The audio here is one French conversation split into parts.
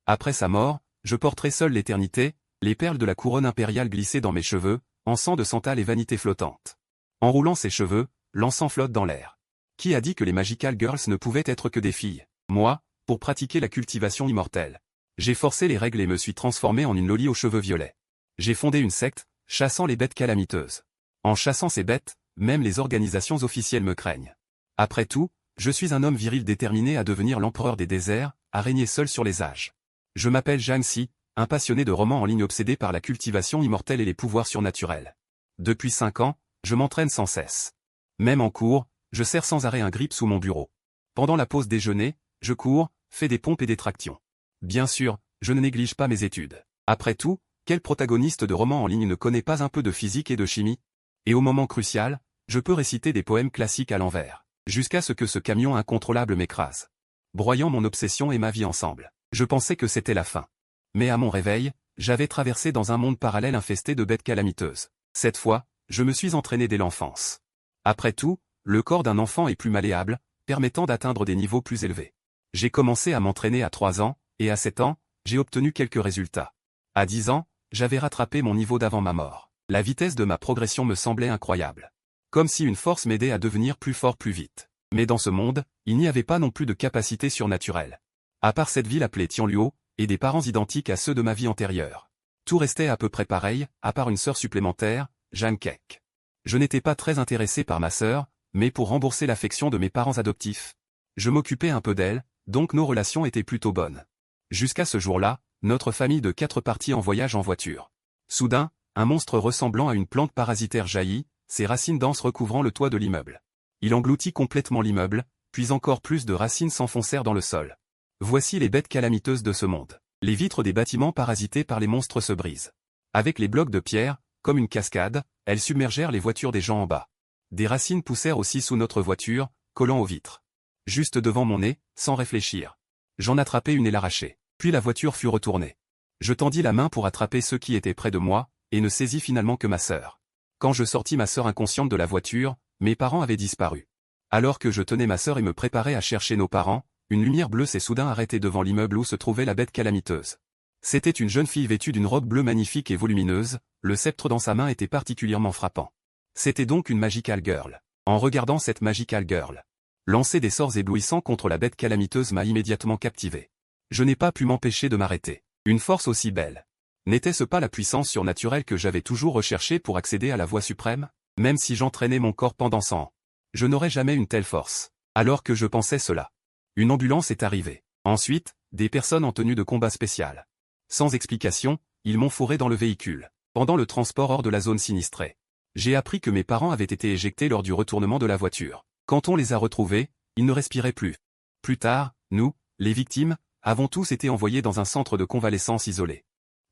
Après sa mort, je porterai seul l'éternité, les perles de la couronne impériale glissées dans mes cheveux, encens de santal et vanité flottante. Enroulant ses cheveux, l'encens flotte dans l'air. Qui a dit que les Magical Girls ne pouvaient être que des filles? Moi, pour pratiquer la cultivation immortelle. J'ai forcé les règles et me suis transformé en une loli aux cheveux violets. J'ai fondé une secte, chassant les bêtes calamiteuses. En chassant ces bêtes, même les organisations officielles me craignent. Après tout, je suis un homme viril déterminé à devenir l'empereur des déserts, à régner seul sur les âges. Je m'appelle Zhang Si, un passionné de romans en ligne obsédé par la cultivation immortelle et les pouvoirs surnaturels. Depuis 5 ans, je m'entraîne sans cesse. Même en cours, je serre sans arrêt un grip sous mon bureau. Pendant la pause déjeuner, je cours, fais des pompes et des tractions. Bien sûr, je ne néglige pas mes études. Après tout, quel protagoniste de roman en ligne ne connaît pas un peu de physique et de chimie? Et au moment crucial, je peux réciter des poèmes classiques à l'envers, jusqu'à ce que ce camion incontrôlable m'écrase. Broyant mon obsession et ma vie ensemble, je pensais que c'était la fin. Mais à mon réveil, j'avais traversé dans un monde parallèle infesté de bêtes calamiteuses. Cette fois, je me suis entraîné dès l'enfance. Après tout, le corps d'un enfant est plus malléable, permettant d'atteindre des niveaux plus élevés. J'ai commencé à m'entraîner à 3 ans, et à 7 ans, j'ai obtenu quelques résultats. À 10 ans, j'avais rattrapé mon niveau d'avant ma mort. La vitesse de ma progression me semblait incroyable. Comme si une force m'aidait à devenir plus fort plus vite. Mais dans ce monde, il n'y avait pas non plus de capacité surnaturelle. À part cette ville appelée Tianluo, et des parents identiques à ceux de ma vie antérieure. Tout restait à peu près pareil, à part une sœur supplémentaire, Jeanne Keck. Je n'étais pas très intéressé par ma sœur, mais pour rembourser l'affection de mes parents adoptifs. Je m'occupais un peu d'elle, donc nos relations étaient plutôt bonnes. Jusqu'à ce jour-là, notre famille de 4 partit en voyage en voiture. Soudain, un monstre ressemblant à une plante parasitaire jaillit, ses racines denses recouvrant le toit de l'immeuble. Il engloutit complètement l'immeuble, puis encore plus de racines s'enfoncèrent dans le sol. Voici les bêtes calamiteuses de ce monde. Les vitres des bâtiments parasités par les monstres se brisent. Avec les blocs de pierre, comme une cascade, elles submergèrent les voitures des gens en bas. Des racines poussèrent aussi sous notre voiture, collant aux vitres. Juste devant mon nez, sans réfléchir. J'en attrapai une et l'arrachai. Puis la voiture fut retournée. Je tendis la main pour attraper ceux qui étaient près de moi, et ne saisis finalement que ma sœur. Quand je sortis ma sœur inconsciente de la voiture, mes parents avaient disparu. Alors que je tenais ma sœur et me préparais à chercher nos parents, une lumière bleue s'est soudain arrêtée devant l'immeuble où se trouvait la bête calamiteuse. C'était une jeune fille vêtue d'une robe bleue magnifique et volumineuse, le sceptre dans sa main était particulièrement frappant. C'était donc une Magical Girl. En regardant cette Magical Girl lancer des sorts éblouissants contre la bête calamiteuse m'a immédiatement captivé. Je n'ai pas pu m'empêcher de m'arrêter. Une force aussi belle. N'était-ce pas la puissance surnaturelle que j'avais toujours recherchée pour accéder à la voie suprême? Même si j'entraînais mon corps pendant 100 ans. Je n'aurais jamais une telle force. Alors que je pensais cela. Une ambulance est arrivée. Ensuite, des personnes en tenue de combat spécial. Sans explication, ils m'ont fourré dans le véhicule. Pendant le transport hors de la zone sinistrée. J'ai appris que mes parents avaient été éjectés lors du retournement de la voiture. Quand on les a retrouvés, ils ne respiraient plus. Plus tard, nous, les victimes, avons tous été envoyés dans un centre de convalescence isolé.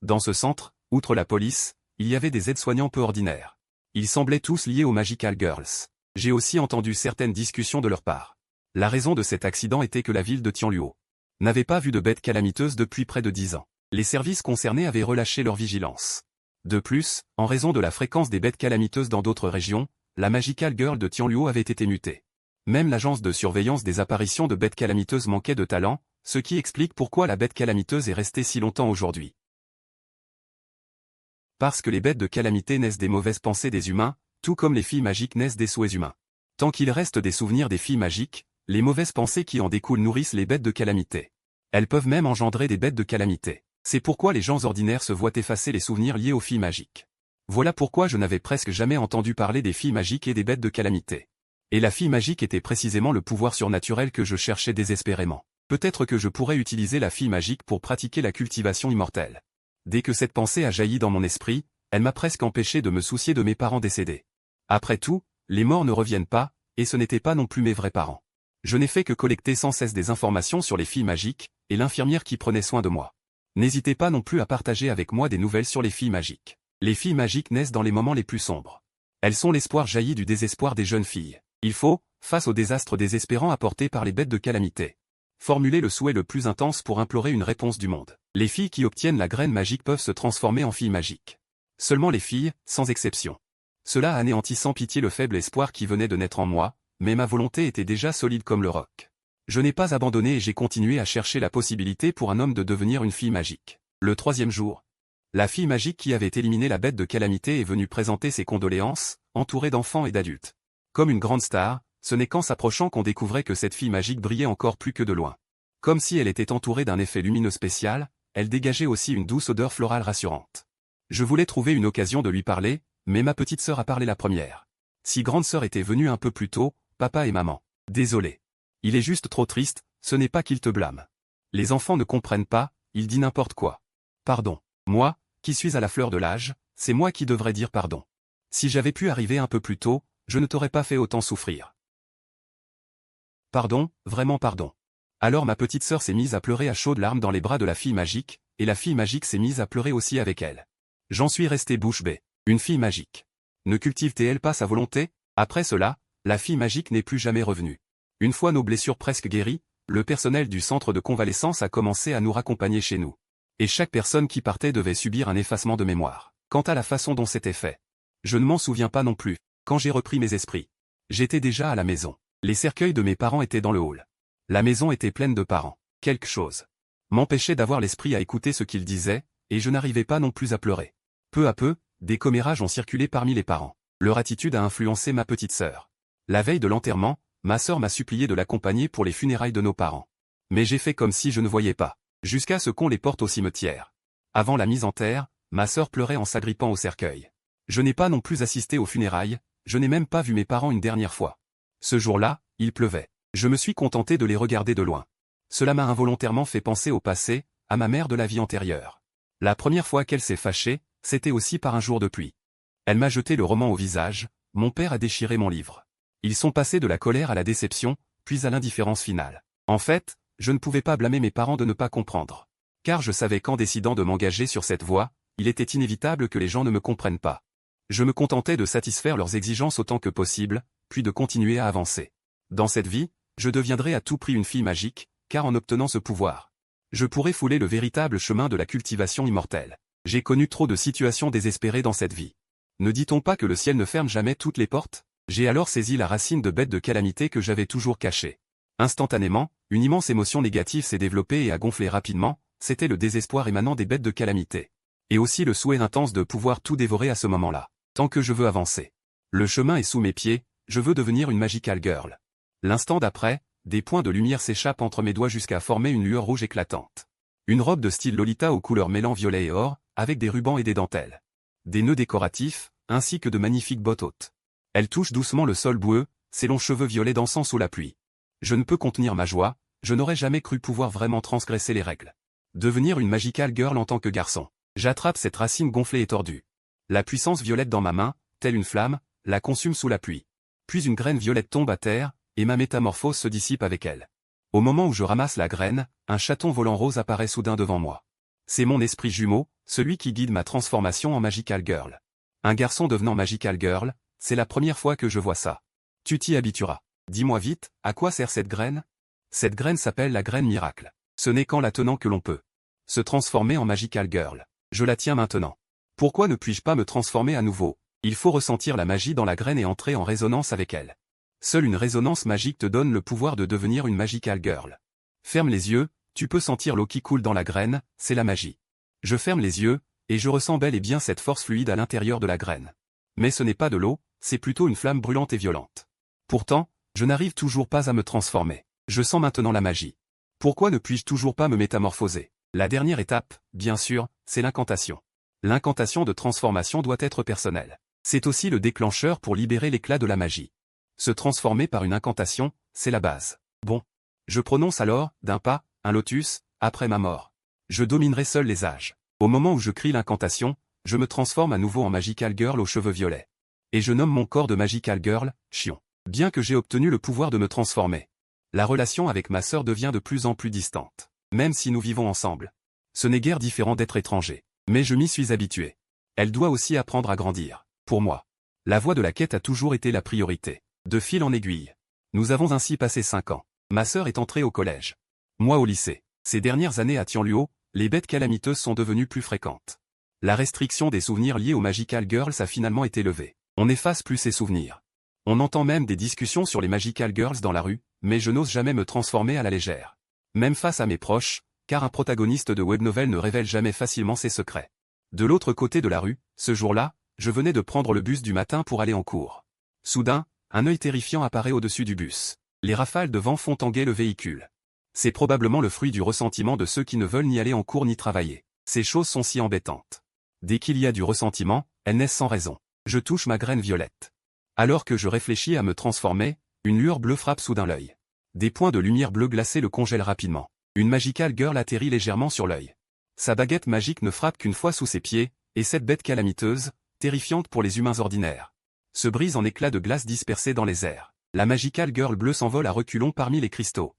Dans ce centre, outre la police, il y avait des aides-soignants peu ordinaires. Ils semblaient tous liés aux Magical Girls. J'ai aussi entendu certaines discussions de leur part. La raison de cet accident était que la ville de Tianluo n'avait pas vu de bêtes calamiteuses depuis près de 10 ans. Les services concernés avaient relâché leur vigilance. De plus, en raison de la fréquence des bêtes calamiteuses dans d'autres régions, la Magical Girl de Tianluo avait été mutée. Même l'agence de surveillance des apparitions de bêtes calamiteuses manquait de talent, ce qui explique pourquoi la bête calamiteuse est restée si longtemps aujourd'hui. Parce que les bêtes de calamité naissent des mauvaises pensées des humains, tout comme les filles magiques naissent des souhaits humains. Tant qu'il reste des souvenirs des filles magiques, les mauvaises pensées qui en découlent nourrissent les bêtes de calamité. Elles peuvent même engendrer des bêtes de calamité. C'est pourquoi les gens ordinaires se voient effacer les souvenirs liés aux filles magiques. Voilà pourquoi je n'avais presque jamais entendu parler des filles magiques et des bêtes de calamité. Et la fille magique était précisément le pouvoir surnaturel que je cherchais désespérément. Peut-être que je pourrais utiliser la fille magique pour pratiquer la cultivation immortelle. Dès que cette pensée a jailli dans mon esprit, elle m'a presque empêché de me soucier de mes parents décédés. Après tout, les morts ne reviennent pas, et ce n'étaient pas non plus mes vrais parents. Je n'ai fait que collecter sans cesse des informations sur les filles magiques, et l'infirmière qui prenait soin de moi. N'hésitez pas non plus à partager avec moi des nouvelles sur les filles magiques. Les filles magiques naissent dans les moments les plus sombres. Elles sont l'espoir jailli du désespoir des jeunes filles. Il faut, face au désastre désespérant apporté par les bêtes de calamité, formuler le souhait le plus intense pour implorer une réponse du monde. Les filles qui obtiennent la graine magique peuvent se transformer en filles magiques. Seulement les filles, sans exception. Cela anéantit sans pitié le faible espoir qui venait de naître en moi, mais ma volonté était déjà solide comme le roc. Je n'ai pas abandonné et j'ai continué à chercher la possibilité pour un homme de devenir une fille magique. Le 3e jour, la fille magique qui avait éliminé la bête de calamité est venue présenter ses condoléances, entourée d'enfants et d'adultes. Comme une grande star, ce n'est qu'en s'approchant qu'on découvrait que cette fille magique brillait encore plus que de loin. Comme si elle était entourée d'un effet lumineux spécial, elle dégageait aussi une douce odeur florale rassurante. Je voulais trouver une occasion de lui parler, mais ma petite sœur a parlé la première. Si grande sœur était venue un peu plus tôt, papa et maman. Désolé. Il est juste trop triste, ce n'est pas qu'il te blâme. Les enfants ne comprennent pas, il dit n'importe quoi. Pardon. Moi, qui suis à la fleur de l'âge, c'est moi qui devrais dire pardon. Si j'avais pu arriver un peu plus tôt, je ne t'aurais pas fait autant souffrir. Pardon, vraiment pardon. Alors ma petite sœur s'est mise à pleurer à chaudes larmes dans les bras de la fille magique, et la fille magique s'est mise à pleurer aussi avec elle. J'en suis resté bouche bée. Une fille magique. Ne cultive-t-elle pas sa volonté? Après cela, la fille magique n'est plus jamais revenue. Une fois nos blessures presque guéries, le personnel du centre de convalescence a commencé à nous raccompagner chez nous. Et chaque personne qui partait devait subir un effacement de mémoire. Quant à la façon dont c'était fait, je ne m'en souviens pas non plus. Quand j'ai repris mes esprits, j'étais déjà à la maison. Les cercueils de mes parents étaient dans le hall. La maison était pleine de parents. Quelque chose m'empêchait d'avoir l'esprit à écouter ce qu'ils disaient, et je n'arrivais pas non plus à pleurer. Peu à peu, des commérages ont circulé parmi les parents. Leur attitude a influencé ma petite sœur. La veille de l'enterrement, ma sœur m'a supplié de l'accompagner pour les funérailles de nos parents. Mais j'ai fait comme si je ne voyais pas, jusqu'à ce qu'on les porte au cimetière. Avant la mise en terre, ma sœur pleurait en s'agrippant au cercueil. Je n'ai pas non plus assisté aux funérailles, je n'ai même pas vu mes parents une dernière fois. Ce jour-là, il pleuvait. Je me suis contenté de les regarder de loin. Cela m'a involontairement fait penser au passé, à ma mère de la vie antérieure. La première fois qu'elle s'est fâchée, c'était aussi par un jour de pluie. Elle m'a jeté le roman au visage, mon père a déchiré mon livre. Ils sont passés de la colère à la déception, puis à l'indifférence finale. En fait, je ne pouvais pas blâmer mes parents de ne pas comprendre. Car je savais qu'en décidant de m'engager sur cette voie, il était inévitable que les gens ne me comprennent pas. Je me contentais de satisfaire leurs exigences autant que possible, puis de continuer à avancer. Dans cette vie, je deviendrai à tout prix une fille magique, car en obtenant ce pouvoir, je pourrai fouler le véritable chemin de la cultivation immortelle. J'ai connu trop de situations désespérées dans cette vie. Ne dit-on pas que le ciel ne ferme jamais toutes les portes? J'ai alors saisi la racine de bête de calamité que j'avais toujours cachée. Instantanément, une immense émotion négative s'est développée et a gonflé rapidement, c'était le désespoir émanant des bêtes de calamité. Et aussi le souhait intense de pouvoir tout dévorer à ce moment-là. Tant que je veux avancer. Le chemin est sous mes pieds, je veux devenir une magical girl. L'instant d'après, des points de lumière s'échappent entre mes doigts jusqu'à former une lueur rouge éclatante. Une robe de style Lolita aux couleurs mêlant violet et or, avec des rubans et des dentelles. Des nœuds décoratifs, ainsi que de magnifiques bottes hautes. Elle touche doucement le sol boueux, ses longs cheveux violets dansant sous la pluie. Je ne peux contenir ma joie, je n'aurais jamais cru pouvoir vraiment transgresser les règles. Devenir une magical girl en tant que garçon. J'attrape cette racine gonflée et tordue. La puissance violette dans ma main, telle une flamme, la consume sous la pluie. Puis une graine violette tombe à terre, et ma métamorphose se dissipe avec elle. Au moment où je ramasse la graine, un chaton volant rose apparaît soudain devant moi. C'est mon esprit jumeau, celui qui guide ma transformation en magical girl. Un garçon devenant magical girl, c'est la première fois que je vois ça. Tu t'y habitueras. Dis-moi vite, à quoi sert cette graine? Cette graine s'appelle la graine miracle. Ce n'est qu'en la tenant que l'on peut se transformer en magical girl. Je la tiens maintenant. Pourquoi ne puis-je pas me transformer à nouveau? Il faut ressentir la magie dans la graine et entrer en résonance avec elle. Seule une résonance magique te donne le pouvoir de devenir une magical girl. Ferme les yeux, tu peux sentir l'eau qui coule dans la graine, c'est la magie. Je ferme les yeux, et je ressens bel et bien cette force fluide à l'intérieur de la graine. Mais ce n'est pas de l'eau, c'est plutôt une flamme brûlante et violente. Pourtant, je n'arrive toujours pas à me transformer. Je sens maintenant la magie. Pourquoi ne puis-je toujours pas me métamorphoser? La dernière étape, bien sûr, c'est l'incantation. L'incantation de transformation doit être personnelle. C'est aussi le déclencheur pour libérer l'éclat de la magie. Se transformer par une incantation, c'est la base. Bon. Je prononce alors, d'un pas, un lotus, après ma mort. Je dominerai seul les âges. Au moment où je crie l'incantation, je me transforme à nouveau en magical girl aux cheveux violets. Et je nomme mon corps de magical girl, Chion. Bien que j'ai obtenu le pouvoir de me transformer, la relation avec ma sœur devient de plus en plus distante. Même si nous vivons ensemble. Ce n'est guère différent d'être étranger. Mais je m'y suis habitué. Elle doit aussi apprendre à grandir. Pour moi, la voie de la quête a toujours été la priorité. De fil en aiguille. Nous avons ainsi passé 5 ans. Ma sœur est entrée au collège. Moi au lycée. Ces dernières années à Tianluo, les bêtes calamiteuses sont devenues plus fréquentes. La restriction des souvenirs liés aux Magical Girls a finalement été levée. On n'efface plus ces souvenirs. On entend même des discussions sur les Magical Girls dans la rue, mais je n'ose jamais me transformer à la légère. Même face à mes proches, car un protagoniste de webnovel ne révèle jamais facilement ses secrets. De l'autre côté de la rue, ce jour-là, je venais de prendre le bus du matin pour aller en cours. Soudain, un œil terrifiant apparaît au-dessus du bus. Les rafales de vent font tanguer le véhicule. C'est probablement le fruit du ressentiment de ceux qui ne veulent ni aller en cours ni travailler. Ces choses sont si embêtantes. Dès qu'il y a du ressentiment, elles naissent sans raison. Je touche ma graine violette. Alors que je réfléchis à me transformer, une lueur bleue frappe soudain l'œil. Des points de lumière bleue glacée le congèlent rapidement. Une magical girl atterrit légèrement sur l'œil. Sa baguette magique ne frappe qu'une fois sous ses pieds, et cette bête calamiteuse, terrifiante pour les humains ordinaires, se brise en éclats de glace dispersés dans les airs. La magical girl bleue s'envole à reculons parmi les cristaux,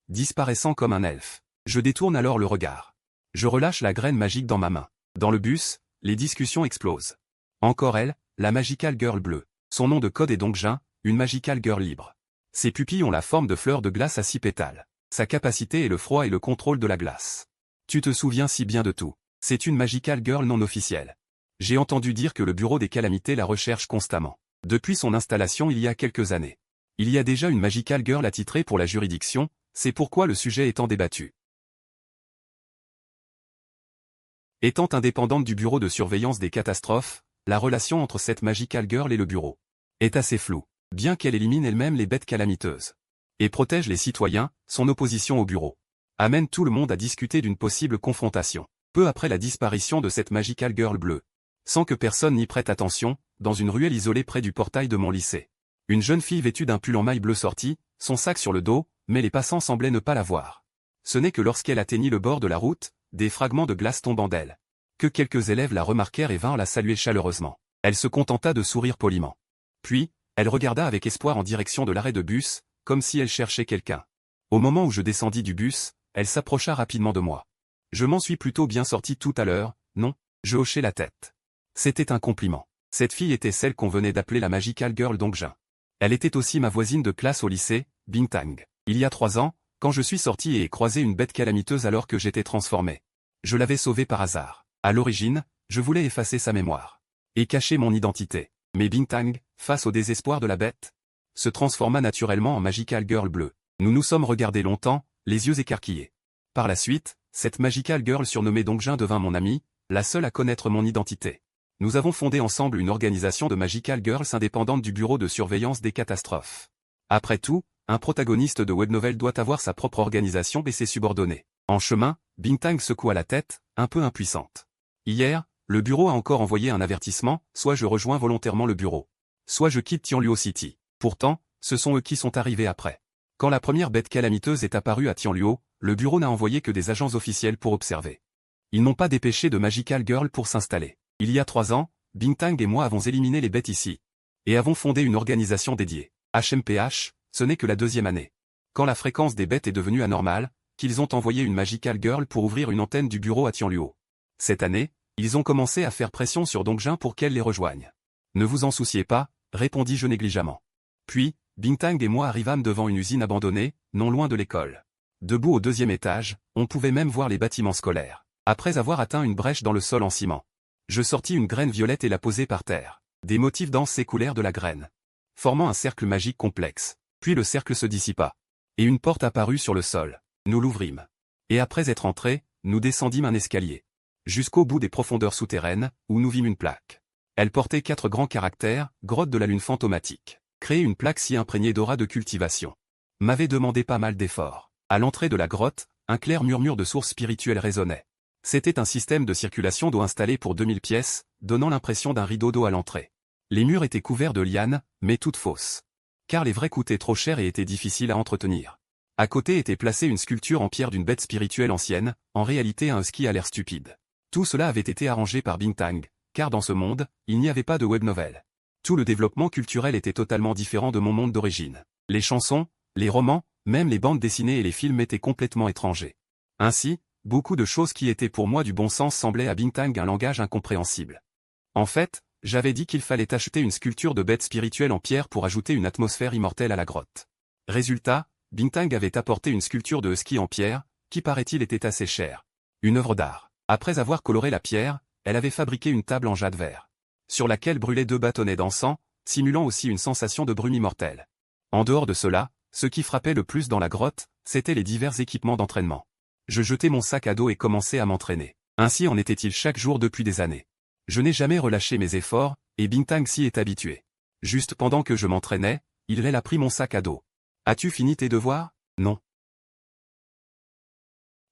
disparaissant comme un elfe. Je détourne alors le regard. Je relâche la graine magique dans ma main. Dans le bus, les discussions explosent. Encore elle, la magical girl bleue. Son nom de code est donc Jin, une magical girl libre. Ses pupilles ont la forme de fleurs de glace à 6 pétales. Sa capacité est le froid et le contrôle de la glace. Tu te souviens si bien de tout. C'est une magical girl non officielle. J'ai entendu dire que le bureau des calamités la recherche constamment. Depuis son installation il y a quelques années. Il y a déjà une magical girl attitrée pour la juridiction, c'est pourquoi le sujet étant débattu. Étant indépendante du bureau de surveillance des catastrophes, la relation entre cette magical girl et le bureau est assez floue, bien qu'elle élimine elle-même les bêtes calamiteuses et protège les citoyens. Son opposition au bureau amène tout le monde à discuter d'une possible confrontation. Peu après la disparition de cette magical girl bleue, sans que personne n'y prête attention, dans une ruelle isolée près du portail de mon lycée, une jeune fille vêtue d'un pull en maille bleu sortit, son sac sur le dos, mais les passants semblaient ne pas la voir. Ce n'est que lorsqu'elle atteignit le bord de la route, des fragments de glace tombant d'elle, que quelques élèves la remarquèrent et vinrent la saluer chaleureusement. Elle se contenta de sourire poliment. Puis, elle regarda avec espoir en direction de l'arrêt de bus, comme si elle cherchait quelqu'un. Au moment où je descendis du bus, elle s'approcha rapidement de moi. Je m'en suis plutôt bien sorti tout à l'heure, non? Je hochai la tête. C'était un compliment. Cette fille était celle qu'on venait d'appeler la magical girl Dongjin. Elle était aussi ma voisine de classe au lycée, Bintang. Il y a 3 ans, quand je suis sorti et ai croisé une bête calamiteuse alors que j'étais transformé. Je l'avais sauvée par hasard. À l'origine, je voulais effacer sa mémoire et cacher mon identité. Mais Bintang, face au désespoir de la bête, se transforma naturellement en magical girl bleue. Nous nous sommes regardés longtemps, les yeux écarquillés. Par la suite, cette magical girl surnommée Dongjin devint mon amie, la seule à connaître mon identité. Nous avons fondé ensemble une organisation de magical girls indépendante du bureau de surveillance des catastrophes. Après tout, un protagoniste de webnovel doit avoir sa propre organisation et ses subordonnés. En chemin, Bintang secoua la tête, un peu impuissante. Hier, le bureau a encore envoyé un avertissement, soit je rejoins volontairement le bureau, soit je quitte Tianluo City. Pourtant, ce sont eux qui sont arrivés après. Quand la première bête calamiteuse est apparue à Tianluo, le bureau n'a envoyé que des agents officiels pour observer. Ils n'ont pas dépêché de magical girl pour s'installer. Il y a 3 ans, Bintang et moi avons éliminé les bêtes ici. Et avons fondé une organisation dédiée. HMPH, ce n'est que la 2e année. Quand la fréquence des bêtes est devenue anormale, qu'ils ont envoyé une magical girl pour ouvrir une antenne du bureau à Tianluo. Cette année, ils ont commencé à faire pression sur Dongjin pour qu'elle les rejoigne. Ne vous en souciez pas, répondis-je négligemment. Puis, Bintang et moi arrivâmes devant une usine abandonnée, non loin de l'école. Debout au 2e étage, on pouvait même voir les bâtiments scolaires. Après avoir atteint une brèche dans le sol en ciment, je sortis une graine violette et la posai par terre. Des motifs denses s'écoulèrent de la graine, formant un cercle magique complexe. Puis le cercle se dissipa. Et une porte apparut sur le sol. Nous l'ouvrîmes. Et après être entrés, nous descendîmes un escalier. Jusqu'au bout des profondeurs souterraines, où nous vîmes une plaque. Elle portait 4 grands caractères, grotte de la lune fantomatique. Créer une plaque si imprégnée d'aura de cultivation m'avait demandé pas mal d'efforts. À l'entrée de la grotte, un clair murmure de source spirituelle résonnait. C'était un système de circulation d'eau installé pour 2000 pièces, donnant l'impression d'un rideau d'eau à l'entrée. Les murs étaient couverts de lianes, mais toutes fausses. Car les vrais coûtaient trop cher et étaient difficiles à entretenir. À côté était placée une sculpture en pierre d'une bête spirituelle ancienne, en réalité un husky à l'air stupide. Tout cela avait été arrangé par Bintang, car dans ce monde, il n'y avait pas de webnovel. Tout le développement culturel était totalement différent de mon monde d'origine. Les chansons, les romans, même les bandes dessinées et les films étaient complètement étrangers. Ainsi, beaucoup de choses qui étaient pour moi du bon sens semblaient à Bintang un langage incompréhensible. En fait, j'avais dit qu'il fallait acheter une sculpture de bête spirituelle en pierre pour ajouter une atmosphère immortelle à la grotte. Résultat, Bintang avait apporté une sculpture de husky en pierre, qui paraît-il était assez chère. Une œuvre d'art. Après avoir coloré la pierre, elle avait fabriqué une table en jade vert, sur laquelle brûlaient 2 bâtonnets d'encens, simulant aussi une sensation de brume immortelle. En dehors de cela, Ce qui frappait le plus dans la grotte, c'étaient les divers équipements d'entraînement. Je jetais mon sac à dos et commençais à m'entraîner. Ainsi en était-il chaque jour depuis des années. Je n'ai jamais relâché mes efforts, et Bintang s'y est habitué. Juste pendant que je m'entraînais, il a pris mon sac à dos. As-tu fini tes devoirs? Non.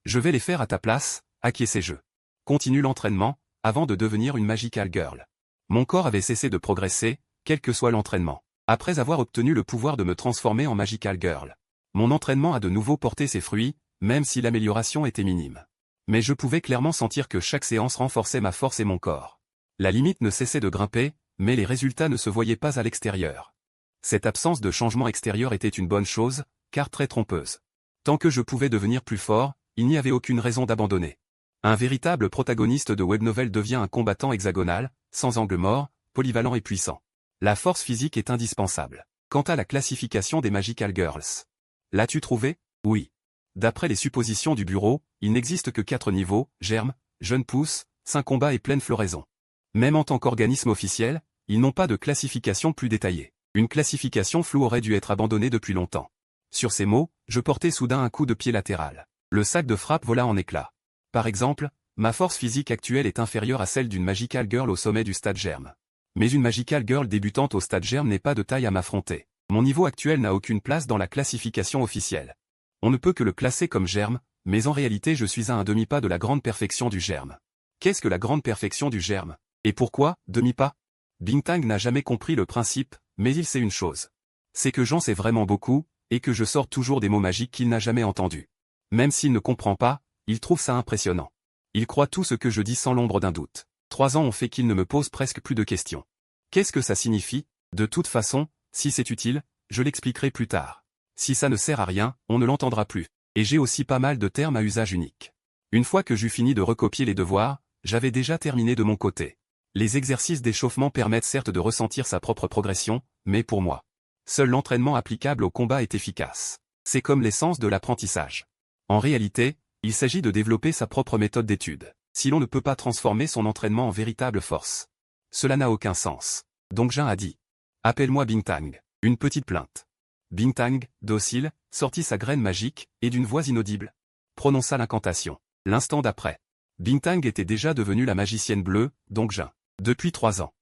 Je vais les faire à ta place, acquiesçai-je. Continue l'entraînement, avant de devenir une magical girl. Mon corps avait cessé de progresser, quel que soit l'entraînement. Après avoir obtenu le pouvoir de me transformer en magical girl. Mon entraînement a de nouveau porté ses fruits, même si l'amélioration était minime. Mais je pouvais clairement sentir que chaque séance renforçait ma force et mon corps. La limite ne cessait de grimper, mais les résultats ne se voyaient pas à l'extérieur. Cette absence de changement extérieur était une bonne chose, car très trompeuse. Tant que je pouvais devenir plus fort, il n'y avait aucune raison d'abandonner. Un véritable protagoniste de webnovel devient un combattant hexagonal, sans angle mort, polyvalent et puissant. La force physique est indispensable. Quant à la classification des Magical Girls. L'as-tu trouvé? Oui. D'après les suppositions du bureau, il n'existe que 4 niveaux, germe, jeune pousse, sain combat et pleine floraison. Même en tant qu'organisme officiel, ils n'ont pas de classification plus détaillée. Une classification floue aurait dû être abandonnée depuis longtemps. Sur ces mots, je portai soudain un coup de pied latéral. Le sac de frappe vola en éclats. Par exemple, ma force physique actuelle est inférieure à celle d'une Magical Girl au sommet du stade germe. Mais une Magical Girl débutante au stade germe n'est pas de taille à m'affronter. Mon niveau actuel n'a aucune place dans la classification officielle. On ne peut que le classer comme germe, mais en réalité je suis à un demi-pas de la grande perfection du germe. Qu'est-ce que la grande perfection du germe? Et pourquoi, demi-pas? Bintang n'a jamais compris le principe, mais il sait une chose. C'est que j'en sais vraiment beaucoup, et que je sors toujours des mots magiques qu'il n'a jamais entendus. Même s'il ne comprend pas, il trouve ça impressionnant. Il croit tout ce que je dis sans l'ombre d'un doute. 3 ans ont fait qu'il ne me pose presque plus de questions. Qu'est-ce que ça signifie? De toute façon, si c'est utile, je l'expliquerai plus tard. Si ça ne sert à rien, on ne l'entendra plus. Et j'ai aussi pas mal de termes à usage unique. Une fois que j'eus fini de recopier les devoirs, j'avais déjà terminé de mon côté. Les exercices d'échauffement permettent certes de ressentir sa propre progression, mais pour moi, seul l'entraînement applicable au combat est efficace. C'est comme l'essence de l'apprentissage. En réalité, il s'agit de développer sa propre méthode d'étude. Si l'on ne peut pas transformer son entraînement en véritable force, cela n'a aucun sens. Donc Jin a dit. Appelle-moi Bintang. Une petite plainte. Bintang, docile, sortit sa graine magique, et d'une voix inaudible, prononça l'incantation. L'instant d'après, Bintang était déjà devenue la magicienne bleue, donc Jin. Depuis 3 ans.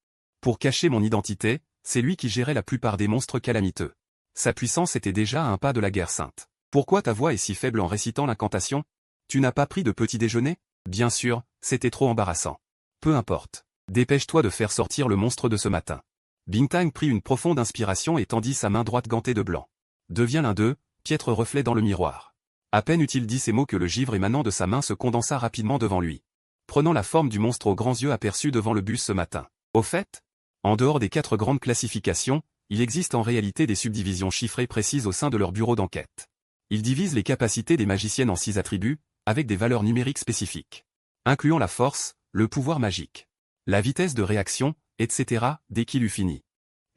Pour cacher mon identité, c'est lui qui gérait la plupart des monstres calamiteux. Sa puissance était déjà à un pas de la guerre sainte. Pourquoi ta voix est si faible en récitant l'incantation? Tu n'as pas pris de petit déjeuner? Bien sûr, c'était trop embarrassant. Peu importe. Dépêche-toi de faire sortir le monstre de ce matin. Bintang prit une profonde inspiration et tendit sa main droite gantée de blanc. Deviens l'un d'eux, piètre reflet dans le miroir. À peine eut-il dit ces mots que le givre émanant de sa main se condensa rapidement devant lui, prenant la forme du monstre aux grands yeux aperçus devant le bus ce matin. Au fait, en dehors des 4 grandes classifications, il existe en réalité des subdivisions chiffrées précises au sein de leur bureau d'enquête. Ils divisent les capacités des magiciennes en 6 attributs, avec des valeurs numériques spécifiques, incluant la force, le pouvoir magique, la vitesse de réaction, etc., dès qu'il eut fini.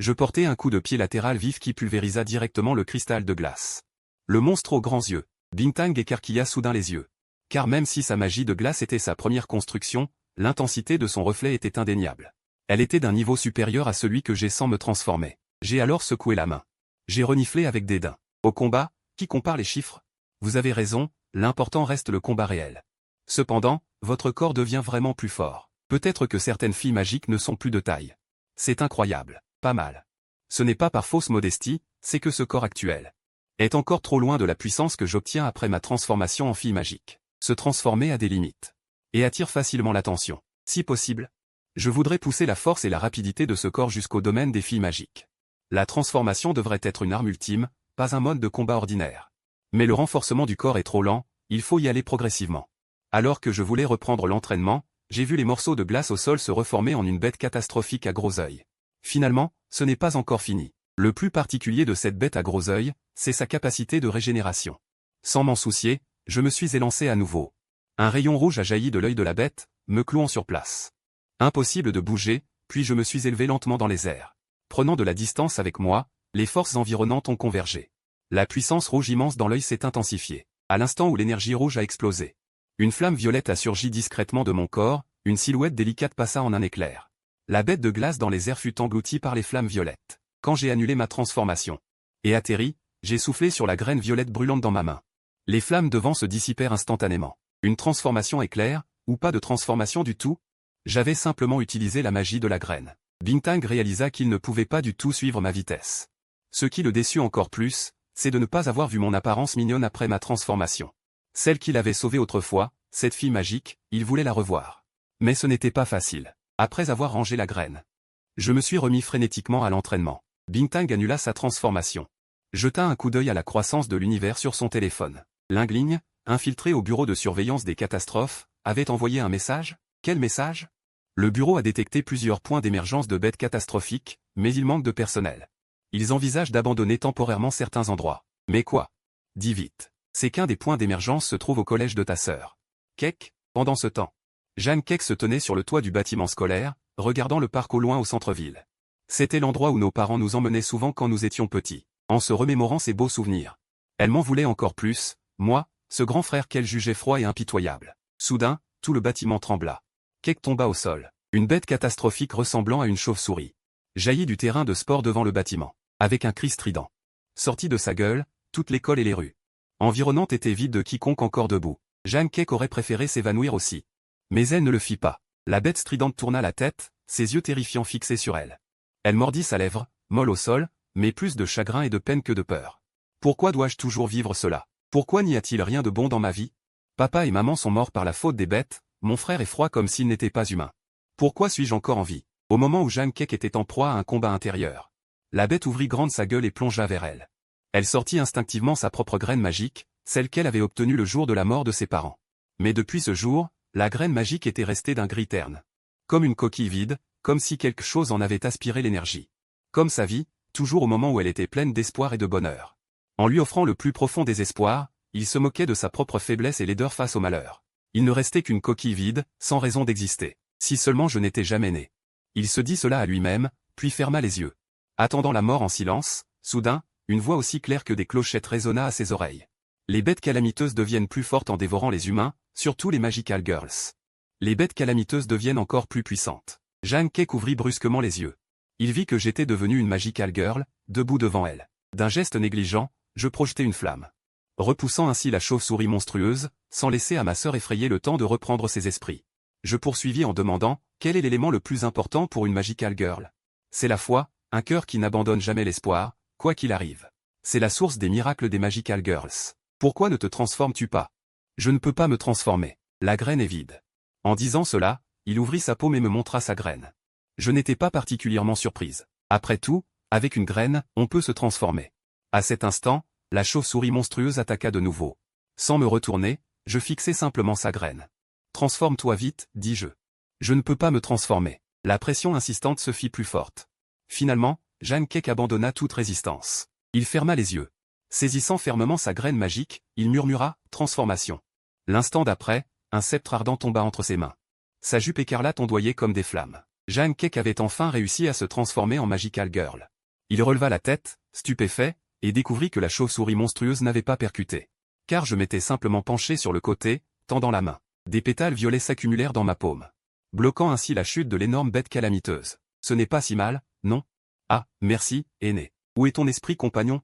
Je portai un coup de pied latéral vif qui pulvérisa directement le cristal de glace. Le monstre aux grands yeux, Bintang écarquilla soudain les yeux. Car même si sa magie de glace était sa première construction, l'intensité de son reflet était indéniable. Elle était d'un niveau supérieur à celui que j'ai sans me transformer. J'ai alors secoué la main. J'ai reniflé avec dédain. Au combat, qui compare les chiffres? Vous avez raison, l'important reste le combat réel. Cependant, votre corps devient vraiment plus fort. Peut-être que certaines filles magiques ne sont plus de taille. C'est incroyable, pas mal. Ce n'est pas par fausse modestie, c'est que ce corps actuel est encore trop loin de la puissance que j'obtiens après ma transformation en fille magique. Se transformer a des limites. Et attire facilement l'attention. Si possible, je voudrais pousser la force et la rapidité de ce corps jusqu'au domaine des filles magiques. La transformation devrait être une arme ultime, pas un mode de combat ordinaire. Mais le renforcement du corps est trop lent, il faut y aller progressivement. Alors que je voulais reprendre l'entraînement, j'ai vu les morceaux de glace au sol se reformer en une bête catastrophique à gros œil. Finalement, ce n'est pas encore fini. Le plus particulier de cette bête à gros œil, c'est sa capacité de régénération. Sans m'en soucier, je me suis élancé à nouveau. Un rayon rouge a jailli de l'œil de la bête, me clouant sur place. Impossible de bouger, puis je me suis élevé lentement dans les airs. Prenant de la distance avec moi, les forces environnantes ont convergé. La puissance rouge immense dans l'œil s'est intensifiée. À l'instant où l'énergie rouge a explosé, une flamme violette a surgi discrètement de mon corps, une silhouette délicate passa en un éclair. La bête de glace dans les airs fut engloutie par les flammes violettes. Quand j'ai annulé ma transformation et atterri, j'ai soufflé sur la graine violette brûlante dans ma main. Les flammes devant se dissipèrent instantanément. Une transformation éclair, ou pas de transformation du tout? J'avais simplement utilisé la magie de la graine. Bintang réalisa qu'il ne pouvait pas du tout suivre ma vitesse. Ce qui le déçut encore plus, c'est de ne pas avoir vu mon apparence mignonne après ma transformation. Celle qu'il avait sauvée autrefois, cette fille magique, il voulait la revoir. Mais ce n'était pas facile. Après avoir rangé la graine, je me suis remis frénétiquement à l'entraînement. Bintang annula sa transformation. Jeta un coup d'œil à la croissance de l'univers sur son téléphone. Lingling, infiltré au bureau de surveillance des catastrophes, avait envoyé un message. Quel message? Le bureau a détecté plusieurs points d'émergence de bêtes catastrophiques, mais il manque de personnel. Ils envisagent d'abandonner temporairement certains endroits. Mais quoi? Dis vite. C'est qu'un des points d'émergence se trouve au collège de ta sœur. Keck, pendant ce temps. Jeanne Keck se tenait sur le toit du bâtiment scolaire, regardant le parc au loin au centre-ville. C'était l'endroit où nos parents nous emmenaient souvent quand nous étions petits, en se remémorant ces beaux souvenirs. Elle m'en voulait encore plus, moi, ce grand frère qu'elle jugeait froid et impitoyable. Soudain, tout le bâtiment trembla. Keck tomba au sol. Une bête catastrophique ressemblant à une chauve-souris jaillit du terrain de sport devant le bâtiment, avec un cri strident. Sorti de sa gueule, toute l'école et les rues environnantes étaient vides de quiconque encore debout. Jeanne Keck aurait préféré s'évanouir aussi. Mais elle ne le fit pas. La bête stridente tourna la tête, ses yeux terrifiants fixés sur elle. Elle mordit sa lèvre, molle au sol, mais plus de chagrin et de peine que de peur. Pourquoi dois-je toujours vivre cela? Pourquoi n'y a-t-il rien de bon dans ma vie? Papa et maman sont morts par la faute des bêtes, mon frère est froid comme s'il n'était pas humain. Pourquoi suis-je encore en vie? Au moment où Jeanne Keck était en proie à un combat intérieur, la bête ouvrit grande sa gueule et plongea vers elle. Elle sortit instinctivement sa propre graine magique, celle qu'elle avait obtenue le jour de la mort de ses parents. Mais depuis ce jour, la graine magique était restée d'un gris terne. Comme une coquille vide, comme si quelque chose en avait aspiré l'énergie. Comme sa vie, toujours au moment où elle était pleine d'espoir et de bonheur. En lui offrant le plus profond des espoirs, il se moquait de sa propre faiblesse et laideur face au malheur. Il ne restait qu'une coquille vide, sans raison d'exister. Si seulement je n'étais jamais né. Il se dit cela à lui-même, puis ferma les yeux. Attendant la mort en silence, soudain, une voix aussi claire que des clochettes résonna à ses oreilles. Les bêtes calamiteuses deviennent plus fortes en dévorant les humains, surtout les Magical Girls. Les bêtes calamiteuses deviennent encore plus puissantes. Jeanne Keck ouvrit brusquement les yeux. Il vit que j'étais devenu une Magical Girl, debout devant elle. D'un geste négligent, je projetai une flamme. Repoussant ainsi la chauve-souris monstrueuse, sans laisser à ma sœur effrayée le temps de reprendre ses esprits. Je poursuivis en demandant, quel est l'élément le plus important pour une Magical Girl? C'est la foi, un cœur qui n'abandonne jamais l'espoir, quoi qu'il arrive. C'est la source des miracles des Magical Girls. Pourquoi ne te transformes-tu pas? Je ne peux pas me transformer. La graine est vide. En disant cela, il ouvrit sa paume et me montra sa graine. Je n'étais pas particulièrement surprise. Après tout, avec une graine, on peut se transformer. À cet instant, la chauve-souris monstrueuse attaqua de nouveau. Sans me retourner, je fixai simplement sa graine. Transforme-toi vite, dis-je. Je ne peux pas me transformer. La pression insistante se fit plus forte. Finalement, Jeanne Keck abandonna toute résistance. Il ferma les yeux. Saisissant fermement sa graine magique, il murmura « Transformation ». L'instant d'après, un sceptre ardent tomba entre ses mains. Sa jupe écarlate ondoyait comme des flammes. Jeanne Keck avait enfin réussi à se transformer en Magical Girl. Il releva la tête, stupéfait, et découvrit que la chauve-souris monstrueuse n'avait pas percuté. Car je m'étais simplement penché sur le côté, tendant la main. Des pétales violets s'accumulèrent dans ma paume, bloquant ainsi la chute de l'énorme bête calamiteuse. Ce n'est pas si mal, non? Ah, merci, aîné. Où est ton esprit compagnon?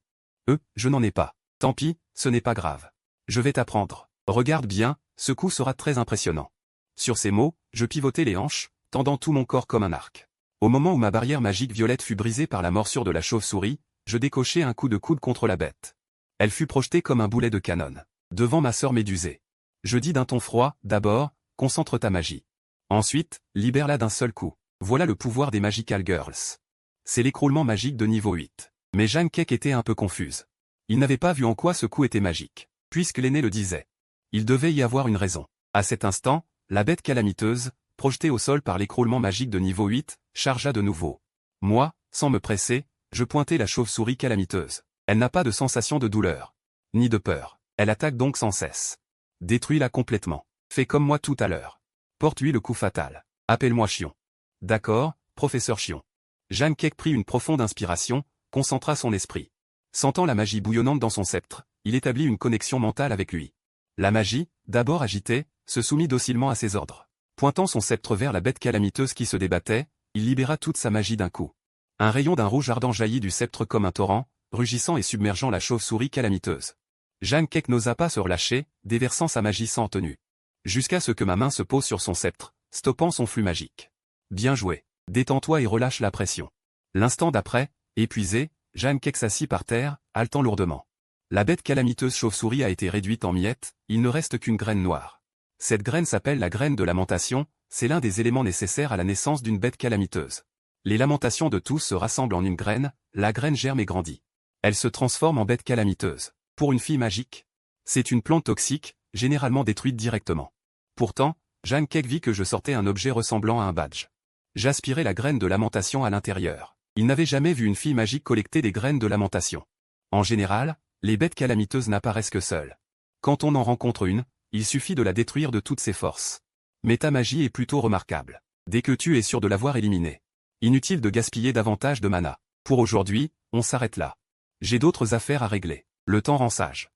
Je n'en ai pas. Tant pis, ce n'est pas grave. Je vais t'apprendre. Regarde bien, ce coup sera très impressionnant. Sur ces mots, je pivotai les hanches, tendant tout mon corps comme un arc. Au moment où ma barrière magique violette fut brisée par la morsure de la chauve-souris, je décochai un coup de coude contre la bête. Elle fut projetée comme un boulet de canon, devant ma sœur médusée. Je dis d'un ton froid, d'abord, concentre ta magie. Ensuite, libère-la d'un seul coup. Voilà le pouvoir des Magical Girls. C'est l'écroulement magique de niveau 8. Mais Jeanne Keck était un peu confuse. Il n'avait pas vu en quoi ce coup était magique, puisque l'aîné le disait. Il devait y avoir une raison. À cet instant, la bête calamiteuse, projetée au sol par l'écroulement magique de niveau 8, chargea de nouveau. Moi, sans me presser, je pointai la chauve-souris calamiteuse. Elle n'a pas de sensation de douleur, ni de peur. Elle attaque donc sans cesse. Détruis-la complètement. Fais comme moi tout à l'heure. Porte-lui le coup fatal. Appelle-moi Chion. D'accord, professeur Chion. Jeanne Keck prit une profonde inspiration, concentra son esprit. Sentant la magie bouillonnante dans son sceptre, il établit une connexion mentale avec lui. La magie, d'abord agitée, se soumit docilement à ses ordres. Pointant son sceptre vers la bête calamiteuse qui se débattait, il libéra toute sa magie d'un coup. Un rayon d'un rouge ardent jaillit du sceptre comme un torrent, rugissant et submergeant la chauve-souris calamiteuse. Jeanne Kek n'osa pas se relâcher, déversant sa magie sans tenue. Jusqu'à ce que ma main se pose sur son sceptre, stoppant son flux magique. Bien joué. Détends-toi et relâche la pression. L'instant d'après, épuisé, Jeanne Kek s'assit par terre, haletant lourdement. La bête calamiteuse chauve-souris a été réduite en miettes, il ne reste qu'une graine noire. Cette graine s'appelle la graine de lamentation, c'est l'un des éléments nécessaires à la naissance d'une bête calamiteuse. Les lamentations de tous se rassemblent en une graine, la graine germe et grandit. Elle se transforme en bête calamiteuse. Pour une fille magique, c'est une plante toxique, généralement détruite directement. Pourtant, Jeanne Kek vit que je sortais un objet ressemblant à un badge. J'aspirais la graine de lamentation à l'intérieur. Il n'avait jamais vu une fille magique collecter des graines de lamentation. En général, les bêtes calamiteuses n'apparaissent que seules. Quand on en rencontre une, il suffit de la détruire de toutes ses forces. Mais ta magie est plutôt remarquable. Dès que tu es sûr de l'avoir éliminée. Inutile de gaspiller davantage de mana. Pour aujourd'hui, on s'arrête là. J'ai d'autres affaires à régler. Le temps rend sage.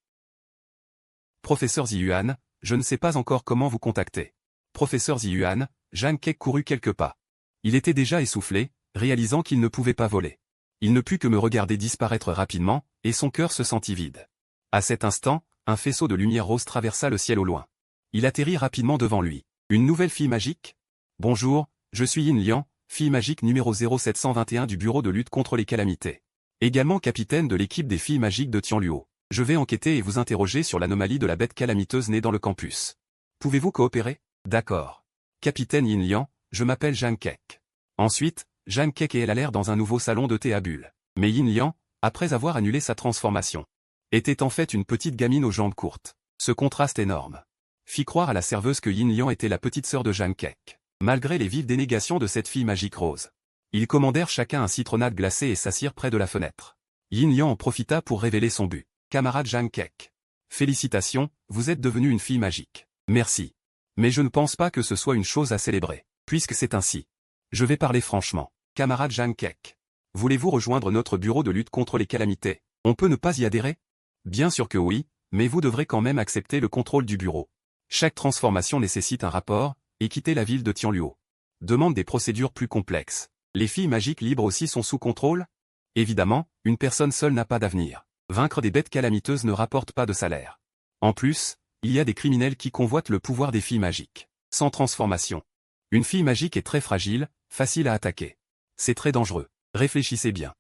Professeur Ziyuan, je ne sais pas encore comment vous contacter. Professeur Ziyuan, Jeanne Kek courut quelques pas. Il était déjà essoufflé, réalisant qu'il ne pouvait pas voler. Il ne put que me regarder disparaître rapidement, et son cœur se sentit vide. À cet instant, un faisceau de lumière rose traversa le ciel au loin. Il atterrit rapidement devant lui. Une nouvelle fille magique? Bonjour, je suis Yin Liang, fille magique numéro 0721 du bureau de lutte contre les calamités. Également capitaine de l'équipe des filles magiques de Tianluo. Je vais enquêter et vous interroger sur l'anomalie de la bête calamiteuse née dans le campus. Pouvez-vous coopérer? D'accord. Capitaine Yin Liang, je m'appelle Jeanne Kek. Ensuite, Jeanne Kek et elle allèrent dans un nouveau salon de thé à bulles. Mais Yin Liang, après avoir annulé sa transformation, était en fait une petite gamine aux jambes courtes. Ce contraste énorme fit croire à la serveuse que Yin Liang était la petite sœur de Jeanne Kek. Malgré les vives dénégations de cette fille magique rose, ils commandèrent chacun un citronnade glacé et s'assirent près de la fenêtre. Yin Liang en profita pour révéler son but. Camarade Jeanne Kek. Félicitations, vous êtes devenue une fille magique. Merci. Mais je ne pense pas que ce soit une chose à célébrer, puisque c'est ainsi. Je vais parler franchement. Camarade Jeanne Kek. Voulez-vous rejoindre notre bureau de lutte contre les calamités? On peut ne pas y adhérer? Bien sûr que oui, mais vous devrez quand même accepter le contrôle du bureau. Chaque transformation nécessite un rapport, et quitter la ville de Tianluo demande des procédures plus complexes. Les filles magiques libres aussi sont sous contrôle? Évidemment, une personne seule n'a pas d'avenir. Vaincre des bêtes calamiteuses ne rapporte pas de salaire. En plus, il y a des criminels qui convoitent le pouvoir des filles magiques. Sans transformation. Une fille magique est très fragile, facile à attaquer. C'est très dangereux. Réfléchissez bien.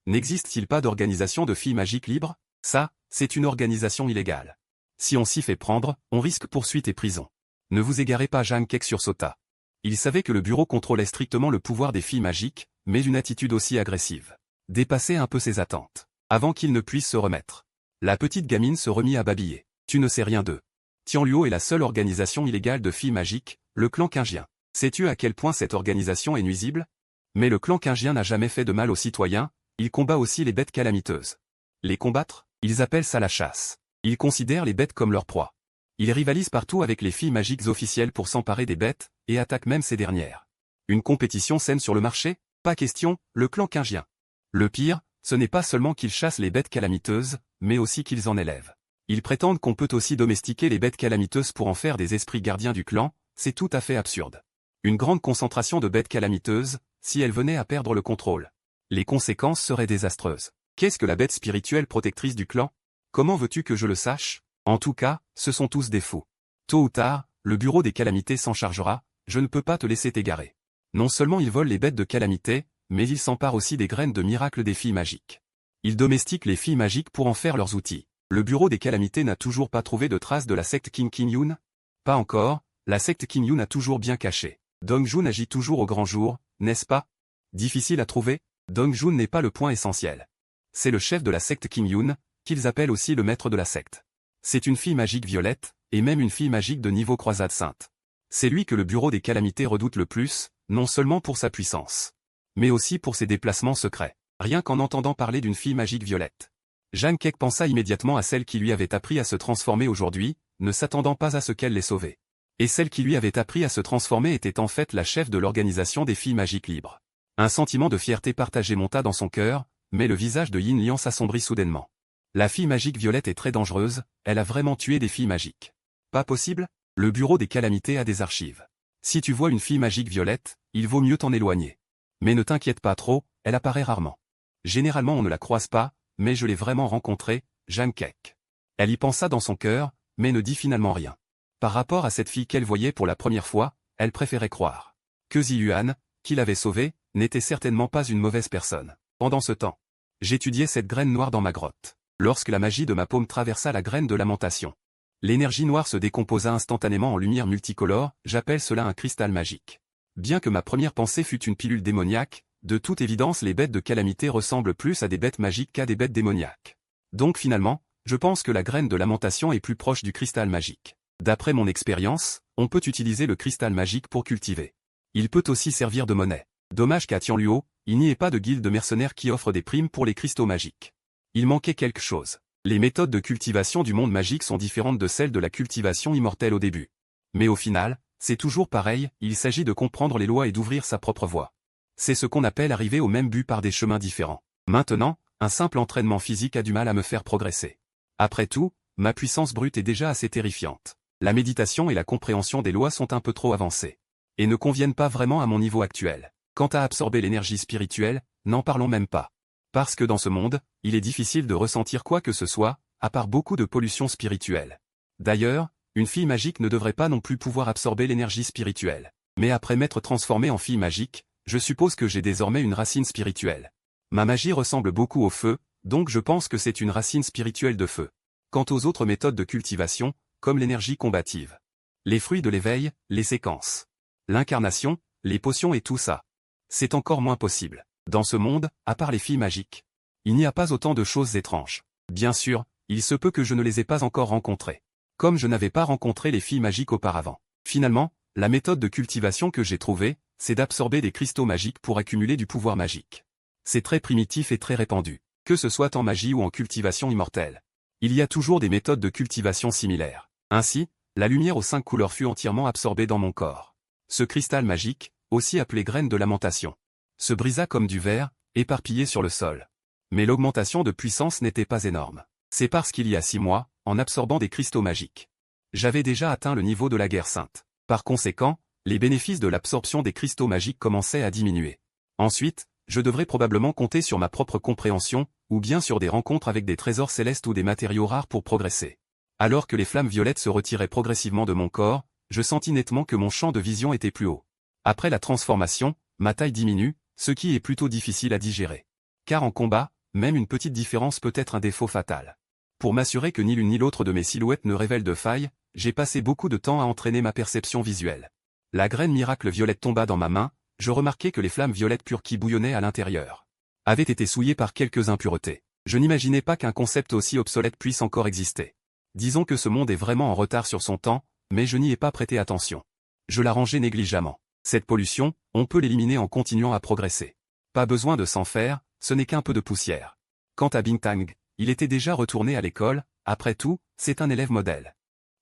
N'existe-t-il pas d'organisation de filles magiques libres? Ça, c'est une organisation illégale. Si on s'y fait prendre, on risque poursuite et prison. Ne vous égarez pas, Jeanne Kek sursauta. Il savait que le bureau contrôlait strictement le pouvoir des filles magiques, mais d'une attitude aussi agressive dépassait un peu ses attentes. Avant qu'il ne puisse se remettre, la petite gamine se remit à babiller. Tu ne sais rien d'eux. Tianluo est la seule organisation illégale de filles magiques, le clan Qingien. Sais-tu à quel point cette organisation est nuisible? Mais le clan Qingien n'a jamais fait de mal aux citoyens, il combat aussi les bêtes calamiteuses. Les combattre? Ils appellent ça la chasse. Ils considèrent les bêtes comme leur proie. Ils rivalisent partout avec les filles magiques officielles pour s'emparer des bêtes, et attaquent même ces dernières. Une compétition saine sur le marché? Pas question, le clan Qingien. Le pire, ce n'est pas seulement qu'ils chassent les bêtes calamiteuses, mais aussi qu'ils en élèvent. Ils prétendent qu'on peut aussi domestiquer les bêtes calamiteuses pour en faire des esprits gardiens du clan, c'est tout à fait absurde. Une grande concentration de bêtes calamiteuses, si elles venaient à perdre le contrôle. Les conséquences seraient désastreuses. Qu'est-ce que la bête spirituelle protectrice du clan? Comment veux-tu que je le sache? En tout cas, ce sont tous des fous. Tôt ou tard, le bureau des calamités s'en chargera, je ne peux pas te laisser t'égarer. Non seulement ils volent les bêtes de calamité, mais ils s'emparent aussi des graines de miracle des filles magiques. Ils domestiquent les filles magiques pour en faire leurs outils. Le bureau des calamités n'a toujours pas trouvé de traces de la secte Qing Qingyun? Pas encore, la secte Qingyun a toujours bien caché. Dong Jun agit toujours au grand jour, n'est-ce pas? Difficile à trouver? Dong Jun n'est pas le point essentiel. C'est le chef de la secte Qingyun, qu'ils appellent aussi le maître de la secte. C'est une fille magique violette, et même une fille magique de niveau croisade sainte. C'est lui que le bureau des calamités redoute le plus, non seulement pour sa puissance, mais aussi pour ses déplacements secrets. Rien qu'en entendant parler d'une fille magique violette, Jeanne Kek pensa immédiatement à celle qui lui avait appris à se transformer aujourd'hui, ne s'attendant pas à ce qu'elle l'ait sauvée. Et celle qui lui avait appris à se transformer était en fait la chef de l'organisation des filles magiques libres. Un sentiment de fierté partagée monta dans son cœur, mais le visage de Yin Liang s'assombrit soudainement. La fille magique violette est très dangereuse, elle a vraiment tué des filles magiques. Pas possible? Le bureau des calamités a des archives. Si tu vois une fille magique violette, il vaut mieux t'en éloigner. Mais ne t'inquiète pas trop, elle apparaît rarement. Généralement on ne la croise pas, mais je l'ai vraiment rencontrée, Jeanne Keck. Elle y pensa dans son cœur, mais ne dit finalement rien. Par rapport à cette fille qu'elle voyait pour la première fois, elle préférait croire que Ziyuan, qui l'avait sauvée, n'était certainement pas une mauvaise personne. Pendant ce temps, j'étudiais cette graine noire dans ma grotte. Lorsque la magie de ma paume traversa la graine de lamentation, l'énergie noire se décomposa instantanément en lumière multicolore, j'appelle cela un cristal magique. Bien que ma première pensée fût une pilule démoniaque, de toute évidence les bêtes de calamité ressemblent plus à des bêtes magiques qu'à des bêtes démoniaques. Donc finalement, je pense que la graine de lamentation est plus proche du cristal magique. D'après mon expérience, on peut utiliser le cristal magique pour cultiver. Il peut aussi servir de monnaie. Dommage qu'à Tianluo, il n'y ait pas de guilde de mercenaires qui offre des primes pour les cristaux magiques. Il manquait quelque chose. Les méthodes de cultivation du monde magique sont différentes de celles de la cultivation immortelle au début. Mais au final, c'est toujours pareil, il s'agit de comprendre les lois et d'ouvrir sa propre voie. C'est ce qu'on appelle arriver au même but par des chemins différents. Maintenant, un simple entraînement physique a du mal à me faire progresser. Après tout, ma puissance brute est déjà assez terrifiante. La méditation et la compréhension des lois sont un peu trop avancées. Et ne conviennent pas vraiment à mon niveau actuel. Quant à absorber l'énergie spirituelle, n'en parlons même pas. Parce que dans ce monde, il est difficile de ressentir quoi que ce soit, à part beaucoup de pollution spirituelle. D'ailleurs, une fille magique ne devrait pas non plus pouvoir absorber l'énergie spirituelle. Mais après m'être transformé en fille magique, je suppose que j'ai désormais une racine spirituelle. Ma magie ressemble beaucoup au feu, donc je pense que c'est une racine spirituelle de feu. Quant aux autres méthodes de cultivation, comme l'énergie combative, les fruits de l'éveil, les séquences, l'incarnation, les potions et tout ça, c'est encore moins possible. Dans ce monde, à part les filles magiques, il n'y a pas autant de choses étranges. Bien sûr, il se peut que je ne les ai pas encore rencontrées. Comme je n'avais pas rencontré les filles magiques auparavant. Finalement, la méthode de cultivation que j'ai trouvée, c'est d'absorber des cristaux magiques pour accumuler du pouvoir magique. C'est très primitif et très répandu. Que ce soit en magie ou en cultivation immortelle, il y a toujours des méthodes de cultivation similaires. Ainsi, la lumière aux 5 couleurs fut entièrement absorbée dans mon corps. Ce cristal magique, aussi appelé graine de lamentation, se brisa comme du verre, éparpillé sur le sol. Mais l'augmentation de puissance n'était pas énorme. C'est parce qu'il y a 6 mois, en absorbant des cristaux magiques, j'avais déjà atteint le niveau de la guerre sainte. Par conséquent, les bénéfices de l'absorption des cristaux magiques commençaient à diminuer. Ensuite, je devrais probablement compter sur ma propre compréhension, ou bien sur des rencontres avec des trésors célestes ou des matériaux rares pour progresser. Alors que les flammes violettes se retiraient progressivement de mon corps, je sentis nettement que mon champ de vision était plus haut. Après la transformation, ma taille diminue, ce qui est plutôt difficile à digérer. Car en combat, même une petite différence peut être un défaut fatal. Pour m'assurer que ni l'une ni l'autre de mes silhouettes ne révèle de faille, j'ai passé beaucoup de temps à entraîner ma perception visuelle. La graine miracle violette tomba dans ma main, je remarquai que les flammes violettes pures qui bouillonnaient à l'intérieur avaient été souillées par quelques impuretés. Je n'imaginais pas qu'un concept aussi obsolète puisse encore exister. Disons que ce monde est vraiment en retard sur son temps, mais je n'y ai pas prêté attention. Je la rangeais négligemment. Cette pollution, on peut l'éliminer en continuant à progresser. Pas besoin de s'en faire, ce n'est qu'un peu de poussière. Quant à Bintang, il était déjà retourné à l'école, après tout, c'est un élève modèle.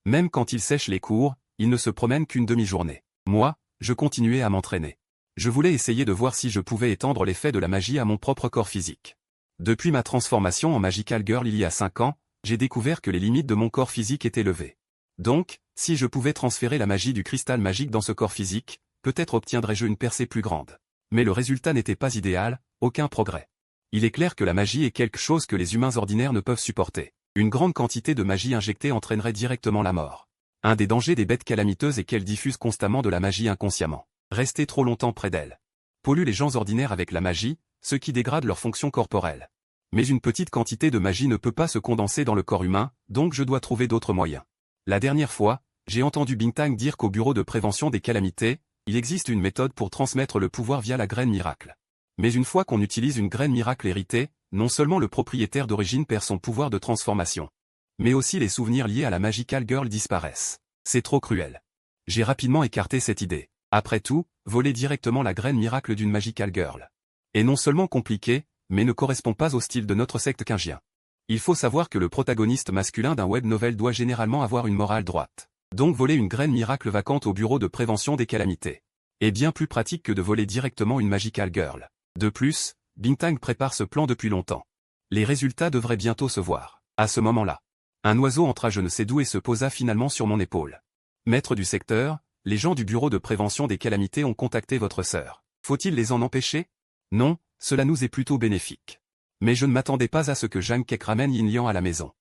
Même quand il sèche les cours, il ne se promène qu'une demi-journée. Moi, je continuais à m'entraîner. Je voulais essayer de voir si je pouvais étendre l'effet de la magie à mon propre corps physique. Depuis ma transformation en Magical Girl il y a 5 ans, j'ai découvert que les limites de mon corps physique étaient levées. Donc, si je pouvais transférer la magie du cristal magique dans ce corps physique, peut-être obtiendrais-je une percée plus grande. Mais le résultat n'était pas idéal, aucun progrès. Il est clair que la magie est quelque chose que les humains ordinaires ne peuvent supporter. Une grande quantité de magie injectée entraînerait directement la mort. Un des dangers des bêtes calamiteuses est qu'elles diffusent constamment de la magie inconsciemment. Rester trop longtemps près d'elles pollue les gens ordinaires avec la magie, ce qui dégrade leur fonction corporelle. Mais une petite quantité de magie ne peut pas se condenser dans le corps humain, donc je dois trouver d'autres moyens. La dernière fois, j'ai entendu Bintang dire qu'au bureau de prévention des calamités, il existe une méthode pour transmettre le pouvoir via la graine miracle. Mais une fois qu'on utilise une graine miracle héritée, non seulement le propriétaire d'origine perd son pouvoir de transformation, mais aussi les souvenirs liés à la Magical Girl disparaissent. C'est trop cruel. J'ai rapidement écarté cette idée. Après tout, voler directement la graine miracle d'une Magical Girl est non seulement compliqué, mais ne correspond pas au style de notre secte Kingien. Il faut savoir que le protagoniste masculin d'un web novel doit généralement avoir une morale droite. Donc voler une graine miracle vacante au bureau de prévention des calamités est bien plus pratique que de voler directement une Magical Girl. De plus, Bintang prépare ce plan depuis longtemps. Les résultats devraient bientôt se voir. À ce moment-là, un oiseau entra je ne sais d'où et se posa finalement sur mon épaule. Maître du secteur, les gens du bureau de prévention des calamités ont contacté votre sœur. Faut-il les en empêcher? Non, cela nous est plutôt bénéfique. Mais je ne m'attendais pas à ce que Jang Kek ramène Yin Liang à la maison.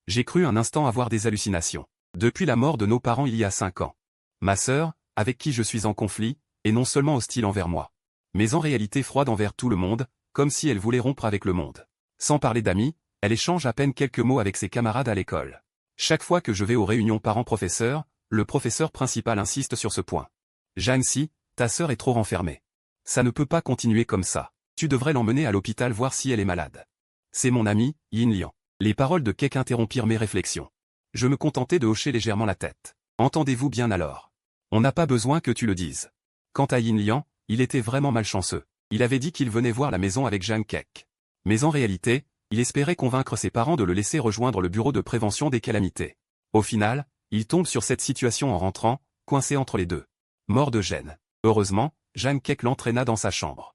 J'ai cru un instant avoir des hallucinations. Depuis la mort de nos parents il y a 5 ans. Ma sœur, avec qui je suis en conflit, est non seulement hostile envers moi, mais en réalité froide envers tout le monde, comme si elle voulait rompre avec le monde. Sans parler d'amis, elle échange à peine quelques mots avec ses camarades à l'école. Chaque fois que je vais aux réunions parents-professeurs, le professeur principal insiste sur ce point. Jang Si, ta sœur est trop renfermée. Ça ne peut pas continuer comme ça. Tu devrais l'emmener à l'hôpital voir si elle est malade. C'est mon ami, Yin Liang. Les paroles de Kek interrompirent mes réflexions. Je me contentais de hocher légèrement la tête. Entendez-vous bien alors? On n'a pas besoin que tu le dises. Quant à Yin Liang, il était vraiment malchanceux. Il avait dit qu'il venait voir la maison avec Jang Kek. Mais en réalité, il espérait convaincre ses parents de le laisser rejoindre le bureau de prévention des calamités. Au final, il tombe sur cette situation en rentrant, coincé entre les deux. Mort de gêne. Heureusement, Jang Kek l'entraîna dans sa chambre.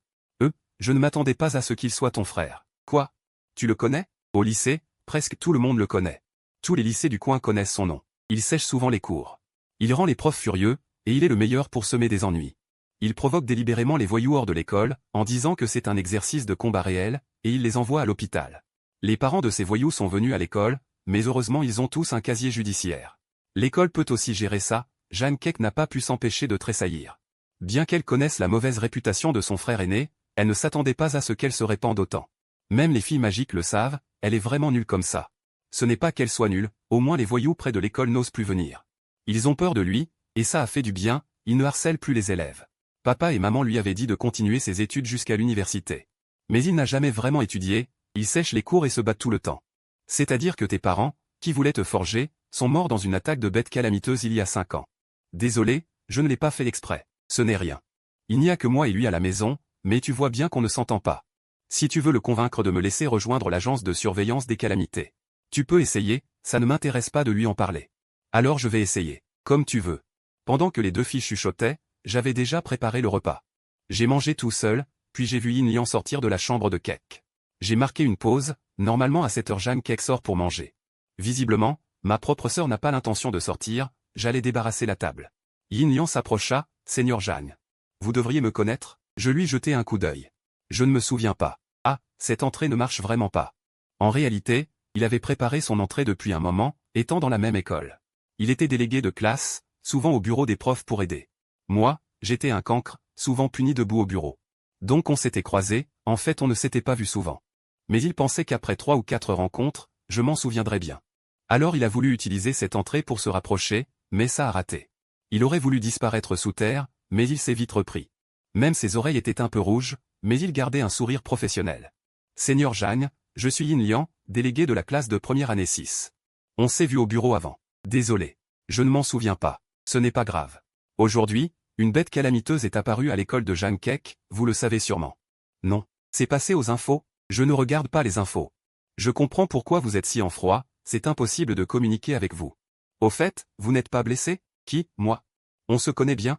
Je ne m'attendais pas à ce qu'il soit ton frère. Quoi? Tu le connais? Au lycée, presque tout le monde le connaît. Tous les lycées du coin connaissent son nom. Il sèche souvent les cours. Il rend les profs furieux, et il est le meilleur pour semer des ennuis. Il provoque délibérément les voyous hors de l'école, en disant que c'est un exercice de combat réel, et il les envoie à l'hôpital. Les parents de ces voyous sont venus à l'école, mais heureusement ils ont tous un casier judiciaire. L'école peut aussi gérer ça, Jang Kek n'a pas pu s'empêcher de tressaillir. Bien qu'elle connaisse la mauvaise réputation de son frère aîné, elle ne s'attendait pas à ce qu'elle se répande autant. Même les filles magiques le savent, elle est vraiment nulle comme ça. Ce n'est pas qu'elle soit nulle, au moins les voyous près de l'école n'osent plus venir. Ils ont peur de lui, et ça a fait du bien, il ne harcèle plus les élèves. Papa et maman lui avaient dit de continuer ses études jusqu'à l'université. Mais il n'a jamais vraiment étudié, il sèche les cours et se bat tout le temps. C'est-à-dire que tes parents, qui voulaient te forger, sont morts dans une attaque de bête calamiteuse il y a 5 ans. Désolé, je ne l'ai pas fait exprès, ce n'est rien. Il n'y a que moi et lui à la maison, mais tu vois bien qu'on ne s'entend pas. Si tu veux le convaincre de me laisser rejoindre l'agence de surveillance des calamités. Tu peux essayer, ça ne m'intéresse pas de lui en parler. Alors je vais essayer, comme tu veux. Pendant que les deux filles chuchotaient, j'avais déjà préparé le repas. J'ai mangé tout seul, puis j'ai vu Yin Liang sortir de la chambre de Kek. J'ai marqué une pause, normalement à cette heure Jang Kek sort pour manger. Visiblement, ma propre sœur n'a pas l'intention de sortir, j'allais débarrasser la table. Yin Liang s'approcha, Seigneur Jang. Vous devriez me connaître? Je lui jetai un coup d'œil. Je ne me souviens pas. Ah, cette entrée ne marche vraiment pas. En réalité, il avait préparé son entrée depuis un moment, étant dans la même école. Il était délégué de classe, souvent au bureau des profs pour aider. Moi, j'étais un cancre, souvent puni debout au bureau. Donc on s'était croisés, en fait on ne s'était pas vu souvent. Mais il pensait qu'après 3 ou 4 rencontres, je m'en souviendrais bien. Alors il a voulu utiliser cette entrée pour se rapprocher, mais ça a raté. Il aurait voulu disparaître sous terre, mais il s'est vite repris. Même ses oreilles étaient un peu rouges, mais il gardait un sourire professionnel. Seigneur Jang, je suis Yin Liang, délégué de la classe de première année 6. On s'est vu au bureau avant. Désolé. Je ne m'en souviens pas. Ce n'est pas grave. Aujourd'hui, une bête calamiteuse est apparue à l'école de Jang Kek, vous le savez sûrement. Non. C'est passé aux infos, je ne regarde pas les infos. Je comprends pourquoi vous êtes si en froid, c'est impossible de communiquer avec vous. Au fait, vous n'êtes pas blessé? Qui, moi? On se connaît bien?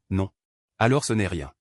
Non. Alors ce n'est rien.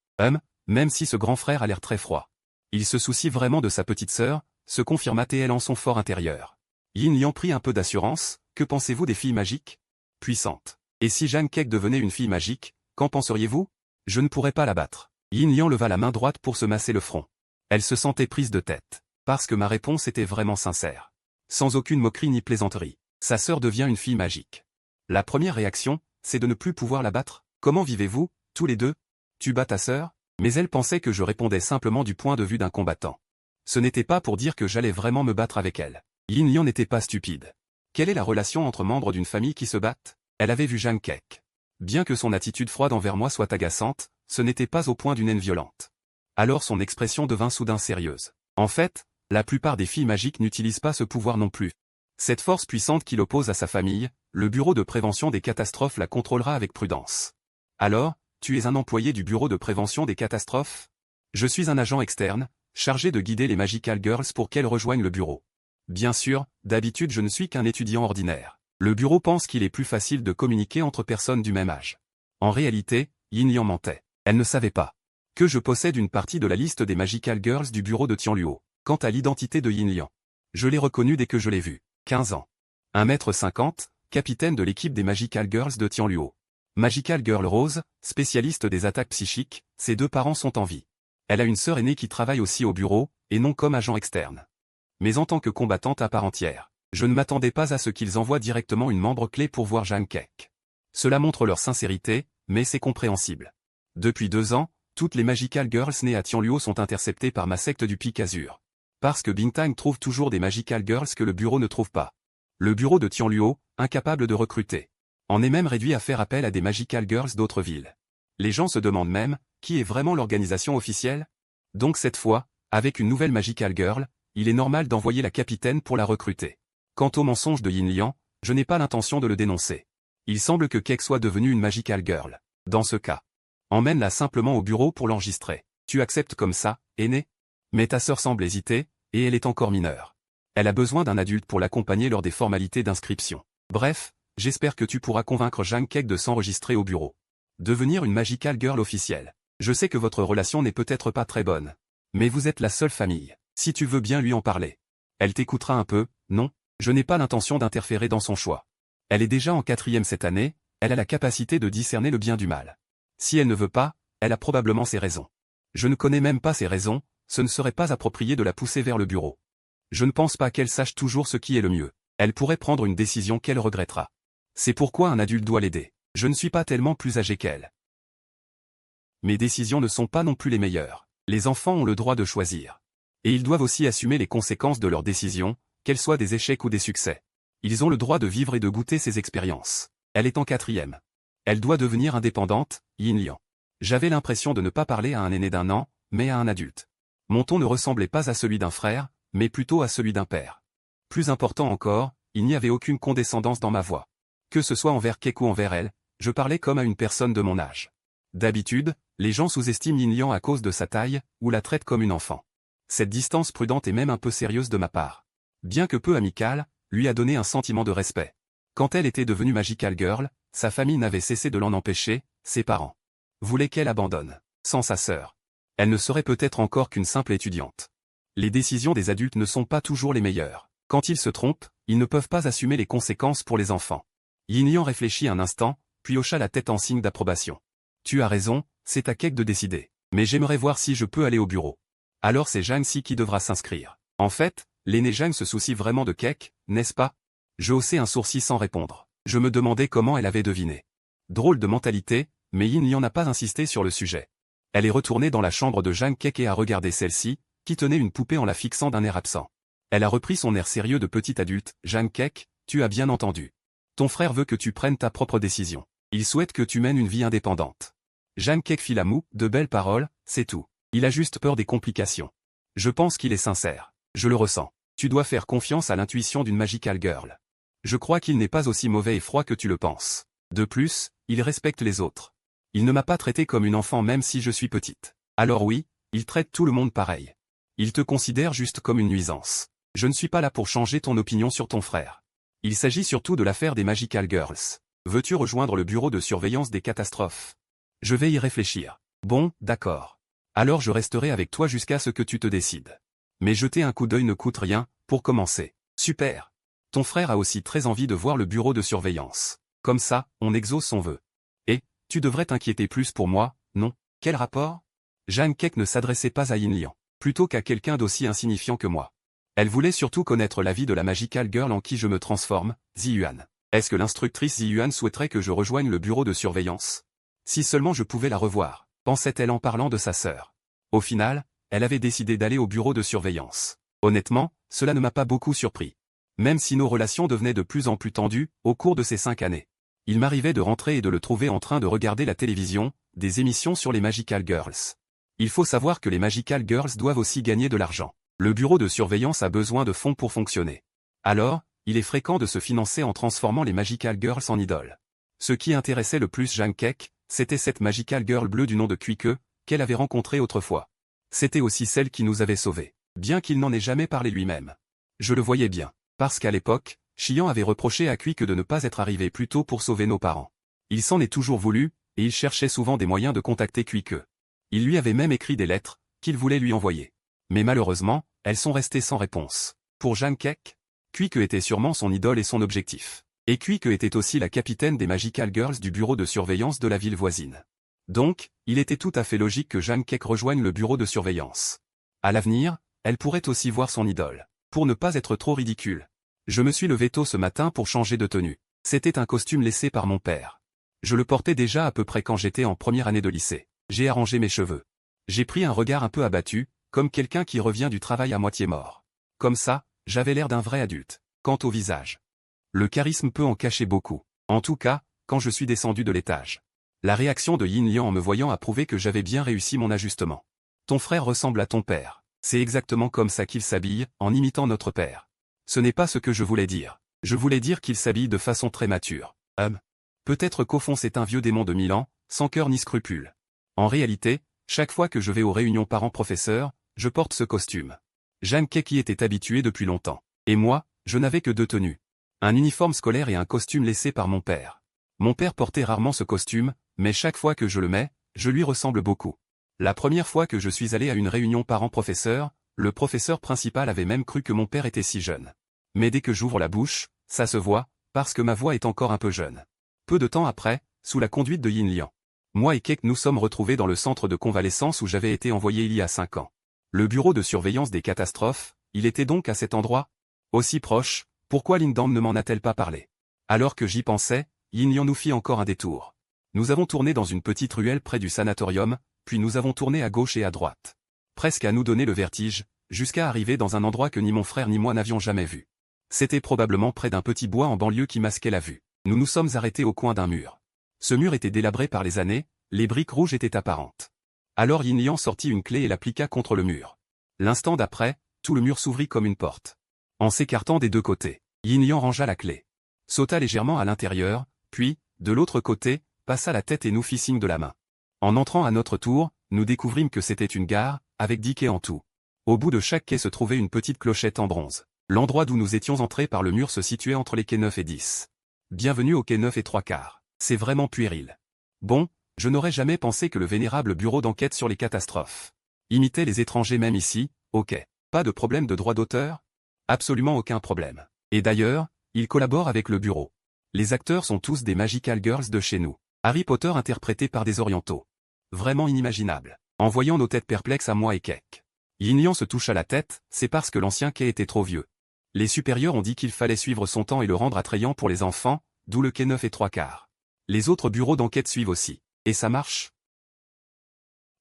Même si ce grand frère a l'air très froid. Il se soucie vraiment de sa petite sœur, se confirma-t-elle en son fort intérieur. Yin Liang prit un peu d'assurance, que pensez-vous des filles magiques? Puissantes. Et si Jang Kek devenait une fille magique, qu'en penseriez-vous? Je ne pourrais pas la battre. Yin Liang leva la main droite pour se masser le front. Elle se sentait prise de tête. Parce que ma réponse était vraiment sincère. Sans aucune moquerie ni plaisanterie. Sa sœur devient une fille magique. La première réaction, c'est de ne plus pouvoir la battre. Comment vivez-vous, tous les deux? Tu bats ta sœur? Mais elle pensait que je répondais simplement du point de vue d'un combattant. Ce n'était pas pour dire que j'allais vraiment me battre avec elle. Yin Liang n'était pas stupide. Quelle est la relation entre membres d'une famille qui se battent? Elle avait vu Jang Kek. Bien que son attitude froide envers moi soit agaçante, ce n'était pas au point d'une haine violente. Alors son expression devint soudain sérieuse. En fait, la plupart des filles magiques n'utilisent pas ce pouvoir non plus. Cette force puissante qui l'oppose à sa famille, le bureau de prévention des catastrophes la contrôlera avec prudence. Alors, tu es un employé du bureau de prévention des catastrophes? Je suis un agent externe, chargé de guider les Magical Girls pour qu'elles rejoignent le bureau. Bien sûr, d'habitude je ne suis qu'un étudiant ordinaire. Le bureau pense qu'il est plus facile de communiquer entre personnes du même âge. En réalité, Yin Liang mentait. Elle ne savait pas que je possède une partie de la liste des Magical Girls du bureau de Tianluo. Quant à l'identité de Yin Liang, je l'ai reconnue dès que je l'ai vue. 15 ans. 1m50, capitaine de l'équipe des Magical Girls de Tianluo. Magical Girl Rose, spécialiste des attaques psychiques, ses 2 parents sont en vie. Elle a une sœur aînée qui travaille aussi au bureau, et non comme agent externe. Mais en tant que combattante à part entière, je ne m'attendais pas à ce qu'ils envoient directement une membre clé pour voir Jang Kek. Cela montre leur sincérité, mais c'est compréhensible. Depuis 2 ans, toutes les Magical Girls nées à Tianluo sont interceptées par ma secte du Pic Azur. Parce que Bintang trouve toujours des Magical Girls que le bureau ne trouve pas. Le bureau de Tianluo, incapable de recruter, en est même réduit à faire appel à des Magical Girls d'autres villes. Les gens se demandent même, qui est vraiment l'organisation officielle? Donc cette fois, avec une nouvelle Magical Girl, il est normal d'envoyer la capitaine pour la recruter. Quant au mensonge de Yin Liang, je n'ai pas l'intention de le dénoncer. Il semble que Kek soit devenue une Magical Girl. Dans ce cas, emmène-la simplement au bureau pour l'enregistrer. Tu acceptes comme ça, aîné? Mais ta sœur semble hésiter, et elle est encore mineure. Elle a besoin d'un adulte pour l'accompagner lors des formalités d'inscription. Bref, j'espère que tu pourras convaincre Jang Kek de s'enregistrer au bureau. Devenir une Magical Girl officielle. Je sais que votre relation n'est peut-être pas très bonne. Mais vous êtes la seule famille. Si tu veux bien lui en parler. Elle t'écoutera un peu, non? Je n'ai pas l'intention d'interférer dans son choix. Elle est déjà en 4e cette année, elle a la capacité de discerner le bien du mal. Si elle ne veut pas, elle a probablement ses raisons. Je ne connais même pas ses raisons, ce ne serait pas approprié de la pousser vers le bureau. Je ne pense pas qu'elle sache toujours ce qui est le mieux. Elle pourrait prendre une décision qu'elle regrettera. C'est pourquoi un adulte doit l'aider. Je ne suis pas tellement plus âgé qu'elle. Mes décisions ne sont pas non plus les meilleures. Les enfants ont le droit de choisir. Et ils doivent aussi assumer les conséquences de leurs décisions, qu'elles soient des échecs ou des succès. Ils ont le droit de vivre et de goûter ces expériences. Elle est en 4e. Elle doit devenir indépendante, Yin Liang. J'avais l'impression de ne pas parler à un aîné d'1 an, mais à un adulte. Mon ton ne ressemblait pas à celui d'un frère, mais plutôt à celui d'un père. Plus important encore, il n'y avait aucune condescendance dans ma voix. Que ce soit envers Kek ou envers elle, je parlais comme à une personne de mon âge. D'habitude, les gens sous-estiment Yin Liang à cause de sa taille, ou la traitent comme une enfant. Cette distance prudente est même un peu sérieuse de ma part. Bien que peu amicale, lui a donné un sentiment de respect. Quand elle était devenue Magical Girl, sa famille n'avait cessé de l'en empêcher, ses parents voulaient qu'elle abandonne. Sans sa sœur, elle ne serait peut-être encore qu'une simple étudiante. Les décisions des adultes ne sont pas toujours les meilleures. Quand ils se trompent, ils ne peuvent pas assumer les conséquences pour les enfants. Yin Liang réfléchit un instant, puis hocha la tête en signe d'approbation. Tu as raison, c'est à Kek de décider. Mais j'aimerais voir si je peux aller au bureau. Alors c'est Jang Si qui devra s'inscrire. En fait, l'aîné Jang se soucie vraiment de Kek, n'est-ce pas? Je haussai un sourcil sans répondre. Je me demandais comment elle avait deviné. Drôle de mentalité, mais Yin Liang n'a pas insisté sur le sujet. Elle est retournée dans la chambre de Jang Kek et a regardé celle-ci, qui tenait une poupée en la fixant d'un air absent. Elle a repris son air sérieux de petit adulte. Jang Kek, tu as bien entendu. Ton frère veut que tu prennes ta propre décision. Il souhaite que tu mènes une vie indépendante. Jang Kek fit la moue, de belles paroles, c'est tout. Il a juste peur des complications. Je pense qu'il est sincère. Je le ressens. Tu dois faire confiance à l'intuition d'une Magical Girl. Je crois qu'il n'est pas aussi mauvais et froid que tu le penses. De plus, il respecte les autres. Il ne m'a pas traité comme une enfant même si je suis petite. Alors oui, il traite tout le monde pareil. Il te considère juste comme une nuisance. Je ne suis pas là pour changer ton opinion sur ton frère. Il s'agit surtout de l'affaire des Magical Girls. Veux-tu rejoindre le bureau de surveillance des catastrophes? Je vais y réfléchir. Bon, d'accord. Alors je resterai avec toi jusqu'à ce que tu te décides. Mais jeter un coup d'œil ne coûte rien, pour commencer. Super. Ton frère a aussi très envie de voir le bureau de surveillance. Comme ça, on exauce son vœu. Et, tu devrais t'inquiéter plus pour moi, non? Quel rapport? Jang Kek ne s'adressait pas à Yin Liang, plutôt qu'à quelqu'un d'aussi insignifiant que moi. Elle voulait surtout connaître l'avis de la Magical Girl en qui je me transforme, Ziyuan. Est-ce que l'instructrice Ziyuan souhaiterait que je rejoigne le bureau de surveillance? Si seulement je pouvais la revoir, pensait-elle en parlant de sa sœur. Au final, elle avait décidé d'aller au bureau de surveillance. Honnêtement, cela ne m'a pas beaucoup surpris. Même si nos relations devenaient de plus en plus tendues, au cours de ces 5 années. Il m'arrivait de rentrer et de le trouver en train de regarder la télévision, des émissions sur les Magical Girls. Il faut savoir que les Magical Girls doivent aussi gagner de l'argent. Le bureau de surveillance a besoin de fonds pour fonctionner. Alors, il est fréquent de se financer en transformant les Magical Girls en idoles. Ce qui intéressait le plus Jang Kek, c'était cette Magical Girl bleue du nom de Kuike, qu'elle avait rencontrée autrefois. C'était aussi celle qui nous avait sauvés, bien qu'il n'en ait jamais parlé lui-même. Je le voyais bien, parce qu'à l'époque, Xian avait reproché à Kuike de ne pas être arrivé plus tôt pour sauver nos parents. Il s'en est toujours voulu, et il cherchait souvent des moyens de contacter Kuike. Il lui avait même écrit des lettres, qu'il voulait lui envoyer. Mais malheureusement, elles sont restées sans réponse. Pour Jang Kek, Kuike était sûrement son idole et son objectif. Et Kuike était aussi la capitaine des Magical Girls du bureau de surveillance de la ville voisine. Donc, il était tout à fait logique que Jang Kek rejoigne le bureau de surveillance. À l'avenir, elle pourrait aussi voir son idole. Pour ne pas être trop ridicule. Je me suis levé tôt ce matin pour changer de tenue. C'était un costume laissé par mon père. Je le portais déjà à peu près quand j'étais en première année de lycée. J'ai arrangé mes cheveux. J'ai pris un regard un peu abattu, comme quelqu'un qui revient du travail à moitié mort. Comme ça, j'avais l'air d'un vrai adulte. Quant au visage, le charisme peut en cacher beaucoup. En tout cas, quand je suis descendu de l'étage. La réaction de Yin Liang en me voyant a prouvé que j'avais bien réussi mon ajustement. Ton frère ressemble à ton père. C'est exactement comme ça qu'il s'habille, en imitant notre père. Ce n'est pas ce que je voulais dire. Je voulais dire qu'il s'habille de façon très mature. Peut-être qu'au fond c'est un vieux démon de 1000 ans, sans cœur ni scrupule. En réalité, chaque fois que je vais aux réunions parents-professeurs, je porte ce costume. Jeanne Keck y était habituée depuis longtemps. Et moi, je n'avais que 2 tenues. Un uniforme scolaire et un costume laissé par mon père. Mon père portait rarement ce costume, mais chaque fois que je le mets, je lui ressemble beaucoup. La première fois que je suis allé à une réunion parents-professeurs, le professeur principal avait même cru que mon père était si jeune. Mais dès que j'ouvre la bouche, ça se voit, parce que ma voix est encore un peu jeune. Peu de temps après, sous la conduite de Yin Liang, moi et Keck nous sommes retrouvés dans le centre de convalescence où j'avais été envoyé il y a 5 ans. Le bureau de surveillance des catastrophes, il était donc à cet endroit? Aussi proche, pourquoi Lindam ne m'en a-t-elle pas parlé? Alors que j'y pensais, Yin Liang nous fit encore un détour. Nous avons tourné dans une petite ruelle près du sanatorium, puis nous avons tourné à gauche et à droite. Presque à nous donner le vertige, jusqu'à arriver dans un endroit que ni mon frère ni moi n'avions jamais vu. C'était probablement près d'un petit bois en banlieue qui masquait la vue. Nous nous sommes arrêtés au coin d'un mur. Ce mur était délabré par les années, les briques rouges étaient apparentes. Alors Yin Liang sortit une clé et l'appliqua contre le mur. L'instant d'après, tout le mur s'ouvrit comme une porte. En s'écartant des 2 côtés, Yin Liang rangea la clé. Sauta légèrement à l'intérieur, puis, de l'autre côté, passa la tête et nous fit signe de la main. En entrant à notre tour, nous découvrîmes que c'était une gare, avec 10 quais en tout. Au bout de chaque quai se trouvait une petite clochette en bronze. L'endroit d'où nous étions entrés par le mur se situait entre les quais 9 et 10. Bienvenue au quai 9 et 3/4. C'est vraiment puéril. Bon, je n'aurais jamais pensé que le vénérable bureau d'enquête sur les catastrophes imitait les étrangers même ici, au quai. Pas de problème de droit d'auteur? Absolument aucun problème. Et d'ailleurs, il collabore avec le bureau. Les acteurs sont tous des Magical Girls de chez nous. Harry Potter interprété par des orientaux. Vraiment inimaginable. En voyant nos têtes perplexes à moi et Keck, Yin Liang se toucha la tête, c'est parce que l'ancien quai était trop vieux. Les supérieurs ont dit qu'il fallait suivre son temps et le rendre attrayant pour les enfants, d'où le quai 9 et 3/4. Les autres bureaux d'enquête suivent aussi. Et ça marche?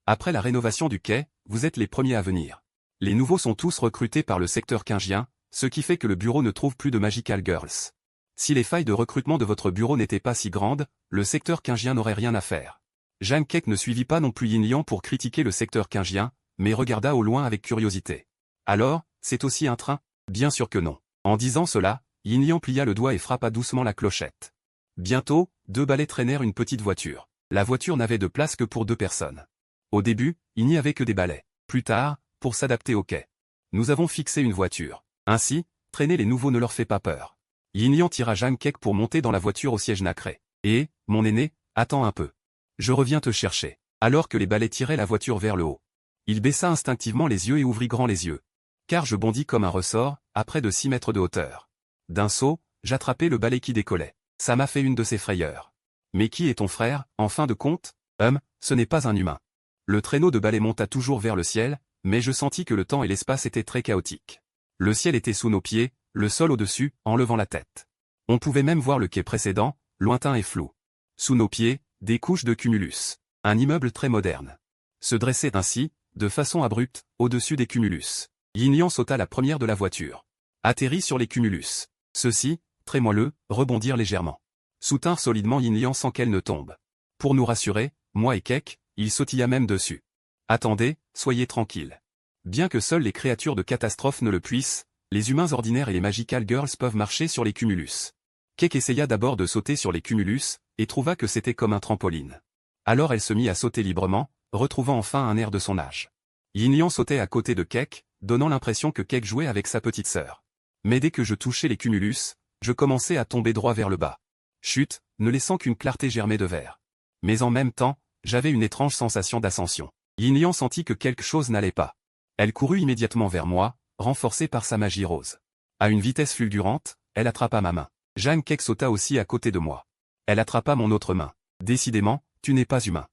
Après la rénovation du quai, vous êtes les premiers à venir. Les nouveaux sont tous recrutés par le secteur quingien, ce qui fait que le bureau ne trouve plus de Magical Girls. Si les failles de recrutement de votre bureau n'étaient pas si grandes, le secteur quingien n'aurait rien à faire. Jeanne Keck ne suivit pas non plus Yin Liang pour critiquer le secteur quingien, mais regarda au loin avec curiosité. Alors, c'est aussi un train? Bien sûr que non. En disant cela, Yin Liang plia le doigt et frappa doucement la clochette. Bientôt, 2 balais traînèrent une petite voiture. La voiture n'avait de place que pour 2 personnes. Au début, il n'y avait que des balais. Plus tard, pour s'adapter au quai, nous avons fixé une voiture. Ainsi, traîner les nouveaux ne leur fait pas peur. Yin Liang tira Jeanne Keck pour monter dans la voiture au siège nacré. Et, mon aîné, attends un peu. Je reviens te chercher. Alors que les balais tiraient la voiture vers le haut. Il baissa instinctivement les yeux et ouvrit grand les yeux. Car je bondis comme un ressort, à près de 6 mètres de hauteur. D'un saut, j'attrapai le balai qui décollait. Ça m'a fait une de ces frayeurs. Mais qui est ton frère, en fin de compte? Ce n'est pas un humain. Le traîneau de balai monta toujours vers le ciel, mais je sentis que le temps et l'espace étaient très chaotiques. Le ciel était sous nos pieds, le sol au-dessus, en levant la tête. On pouvait même voir le quai précédent, lointain et flou. Sous nos pieds, des couches de cumulus. Un immeuble très moderne se dressait ainsi, de façon abrupte, au-dessus des cumulus. Yin Liang sauta la première de la voiture. Atterrit sur les cumulus. Ceux-ci, très moelleux, rebondirent légèrement. Soutinrent solidement Yin Liang sans qu'elle ne tombe. Pour nous rassurer, moi et Keck, il sautilla même dessus. Attendez, soyez tranquilles. Bien que seules les créatures de catastrophe ne le puissent, les humains ordinaires et les Magical Girls peuvent marcher sur les cumulus. Keck essaya d'abord de sauter sur les cumulus, et trouva que c'était comme un trampoline. Alors elle se mit à sauter librement, retrouvant enfin un air de son âge. Yin Liang sautait à côté de Keck, donnant l'impression que Keck jouait avec sa petite sœur. Mais dès que je touchais les cumulus, je commençais à tomber droit vers le bas. Chut, ne laissant qu'une clarté germer de verre. Mais en même temps, j'avais une étrange sensation d'ascension. Yin Liang sentit que quelque chose n'allait pas. Elle courut immédiatement vers moi, renforcée par sa magie rose. À une vitesse fulgurante, elle attrapa ma main. Jeanne Keck sauta aussi à côté de moi. Elle attrapa mon autre main. Décidément, tu n'es pas humain.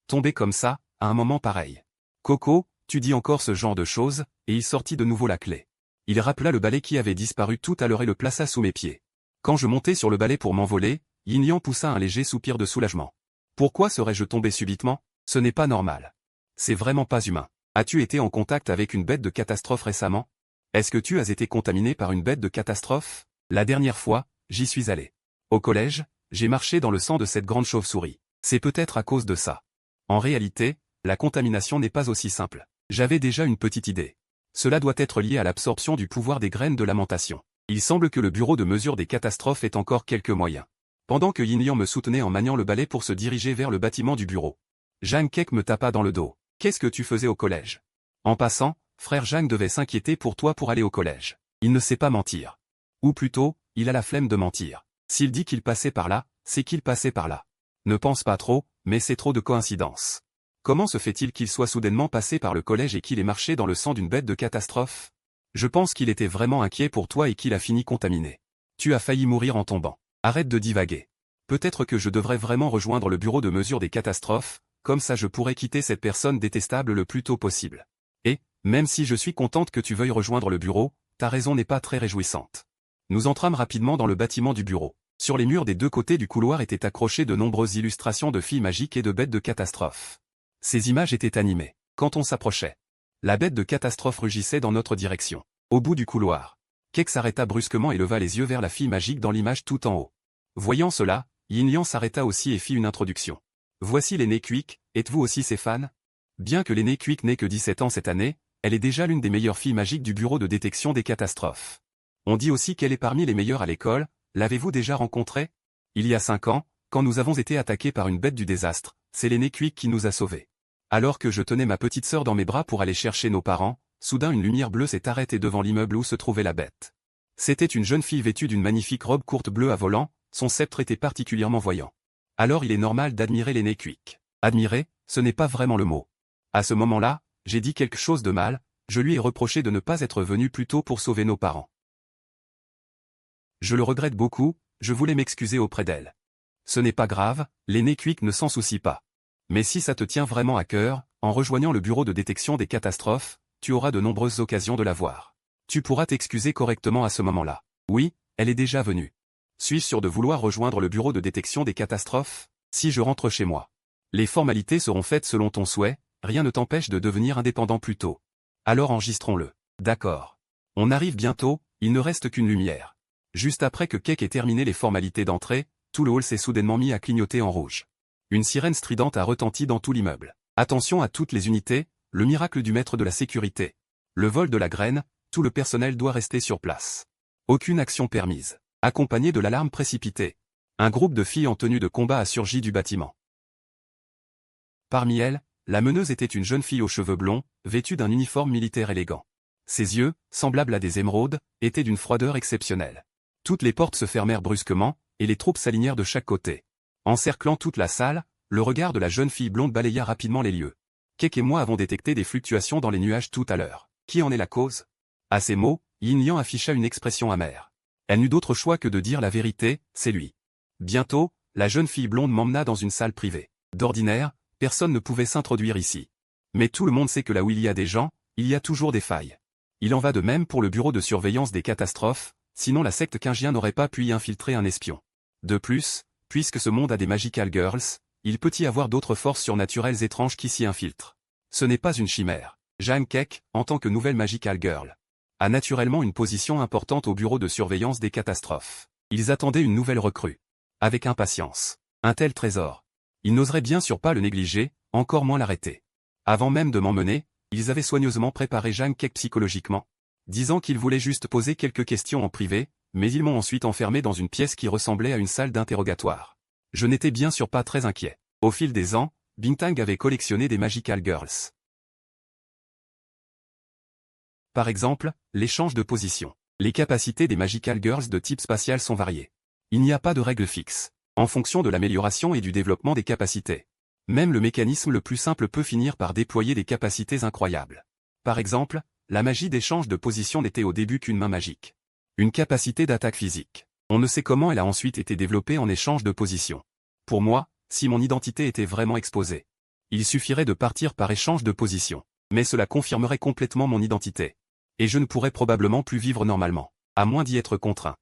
Tomber comme ça, à un moment pareil. Coco, tu dis encore ce genre de choses, et il sortit de nouveau la clé. Il rappela le balai qui avait disparu tout à l'heure et le plaça sous mes pieds. Quand je montai sur le balai pour m'envoler, Yin Yang poussa un léger soupir de soulagement. Pourquoi serais-je tombé subitement? Ce n'est pas normal. C'est vraiment pas humain. As-tu été en contact avec une bête de catastrophe récemment? Est-ce que tu as été contaminé par une bête de catastrophe? La dernière fois, j'y suis allé. Au collège, j'ai marché dans le sang de cette grande chauve-souris. C'est peut-être à cause de ça. En réalité, la contamination n'est pas aussi simple. J'avais déjà une petite idée. Cela doit être lié à l'absorption du pouvoir des graines de lamentation. Il semble que le bureau de mesure des catastrophes ait encore quelques moyens. Pendant que Yin Yang me soutenait en maniant le balai pour se diriger vers le bâtiment du bureau, Zhang Kek me tapa dans le dos. Qu'est-ce que tu faisais au collège? En passant, frère Zhang devait s'inquiéter pour toi pour aller au collège. Il ne sait pas mentir. Ou plutôt, il a la flemme de mentir. S'il dit qu'il passait par là, c'est qu'il passait par là. Ne pense pas trop, mais c'est trop de coïncidences. Comment se fait-il qu'il soit soudainement passé par le collège et qu'il ait marché dans le sang d'une bête de catastrophe? Je pense qu'il était vraiment inquiet pour toi et qu'il a fini contaminé. Tu as failli mourir en tombant. Arrête de divaguer. Peut-être que je devrais vraiment rejoindre le bureau de mesure des catastrophes, comme ça je pourrais quitter cette personne détestable le plus tôt possible. Et, même si je suis contente que tu veuilles rejoindre le bureau, ta raison n'est pas très réjouissante. Nous entrâmes rapidement dans le bâtiment du bureau. Sur les murs des deux côtés du couloir étaient accrochées de nombreuses illustrations de filles magiques et de bêtes de catastrophe. Ces images étaient animées. Quand on s'approchait, la bête de catastrophe rugissait dans notre direction. Au bout du couloir, Kek s'arrêta brusquement et leva les yeux vers la fille magique dans l'image tout en haut. Voyant cela, Yin Yang s'arrêta aussi et fit une introduction. Voici l'aînée Quick, êtes-vous aussi ses fans? Bien que l'aînée Quick n'ait que 17 ans cette année, elle est déjà l'une des meilleures filles magiques du bureau de détection des catastrophes. On dit aussi qu'elle est parmi les meilleures à l'école, l'avez-vous déjà rencontrée? Il y a 5 ans, quand nous avons été attaqués par une bête du désastre, c'est l'aînée Quick qui nous a sauvés. Alors que je tenais ma petite sœur dans mes bras pour aller chercher nos parents, soudain une lumière bleue s'est arrêtée devant l'immeuble où se trouvait la bête. C'était une jeune fille vêtue d'une magnifique robe courte bleue à volant, son sceptre était particulièrement voyant. Alors il est normal d'admirer l'aînée Quick. Admirer, ce n'est pas vraiment le mot. À ce moment-là, j'ai dit quelque chose de mal, je lui ai reproché de ne pas être venu plus tôt pour sauver nos parents. Je le regrette beaucoup, je voulais m'excuser auprès d'elle. Ce n'est pas grave, l'aînée Quick ne s'en soucie pas. Mais si ça te tient vraiment à cœur, en rejoignant le bureau de détection des catastrophes, tu auras de nombreuses occasions de la voir. Tu pourras t'excuser correctement à ce moment-là. Oui, elle est déjà venue. Suis-je sûr de vouloir rejoindre le bureau de détection des catastrophes? Si je rentre chez moi. Les formalités seront faites selon ton souhait, rien ne t'empêche de devenir indépendant plus tôt. Alors enregistrons-le. D'accord. On arrive bientôt, il ne reste qu'une lumière. Juste après que Kek ait terminé les formalités d'entrée, tout le hall s'est soudainement mis à clignoter en rouge. Une sirène stridente a retenti dans tout l'immeuble. Attention à toutes les unités, le miracle du maître de la sécurité. Le vol de la graine, tout le personnel doit rester sur place. Aucune action permise. Accompagné de l'alarme précipitée. Un groupe de filles en tenue de combat a surgi du bâtiment. Parmi elles, la meneuse était une jeune fille aux cheveux blonds, vêtue d'un uniforme militaire élégant. Ses yeux, semblables à des émeraudes, étaient d'une froideur exceptionnelle. Toutes les portes se fermèrent brusquement, et les troupes s'alignèrent de chaque côté. Encerclant toute la salle, le regard de la jeune fille blonde balaya rapidement les lieux. Kek et moi avons détecté des fluctuations dans les nuages tout à l'heure. Qui en est la cause? À ces mots, Yin Yang afficha une expression amère. Elle n'eut d'autre choix que de dire la vérité, c'est lui. Bientôt, la jeune fille blonde m'emmena dans une salle privée. D'ordinaire, personne ne pouvait s'introduire ici. Mais tout le monde sait que là où il y a des gens, il y a toujours des failles. Il en va de même pour le bureau de surveillance des catastrophes, sinon la secte Qingjian n'aurait pas pu y infiltrer un espion. De plus, puisque ce monde a des Magical Girls, il peut y avoir d'autres forces surnaturelles étranges qui s'y infiltrent. Ce n'est pas une chimère. Zhang Kek, en tant que nouvelle Magical Girl, a naturellement une position importante au bureau de surveillance des catastrophes. Ils attendaient une nouvelle recrue. Avec impatience. Un tel trésor. Ils n'oseraient bien sûr pas le négliger, encore moins l'arrêter. Avant même de m'emmener, ils avaient soigneusement préparé Zhang Kek psychologiquement, disant qu'ils voulaient juste poser quelques questions en privé, mais ils m'ont ensuite enfermé dans une pièce qui ressemblait à une salle d'interrogatoire. Je n'étais bien sûr pas très inquiet. Au fil des ans, Bintang avait collectionné des Magical Girls. Par exemple, l'échange de position. Les capacités des Magical Girls de type spatial sont variées. Il n'y a pas de règle fixe, en fonction de l'amélioration et du développement des capacités. Même le mécanisme le plus simple peut finir par déployer des capacités incroyables. Par exemple, la magie d'échange de position n'était au début qu'une main magique. Une capacité d'attaque physique. On ne sait comment elle a ensuite été développée en échange de position. Pour moi, si mon identité était vraiment exposée, il suffirait de partir par échange de position. Mais cela confirmerait complètement mon identité. Et je ne pourrais probablement plus vivre normalement, à moins d'y être contraint.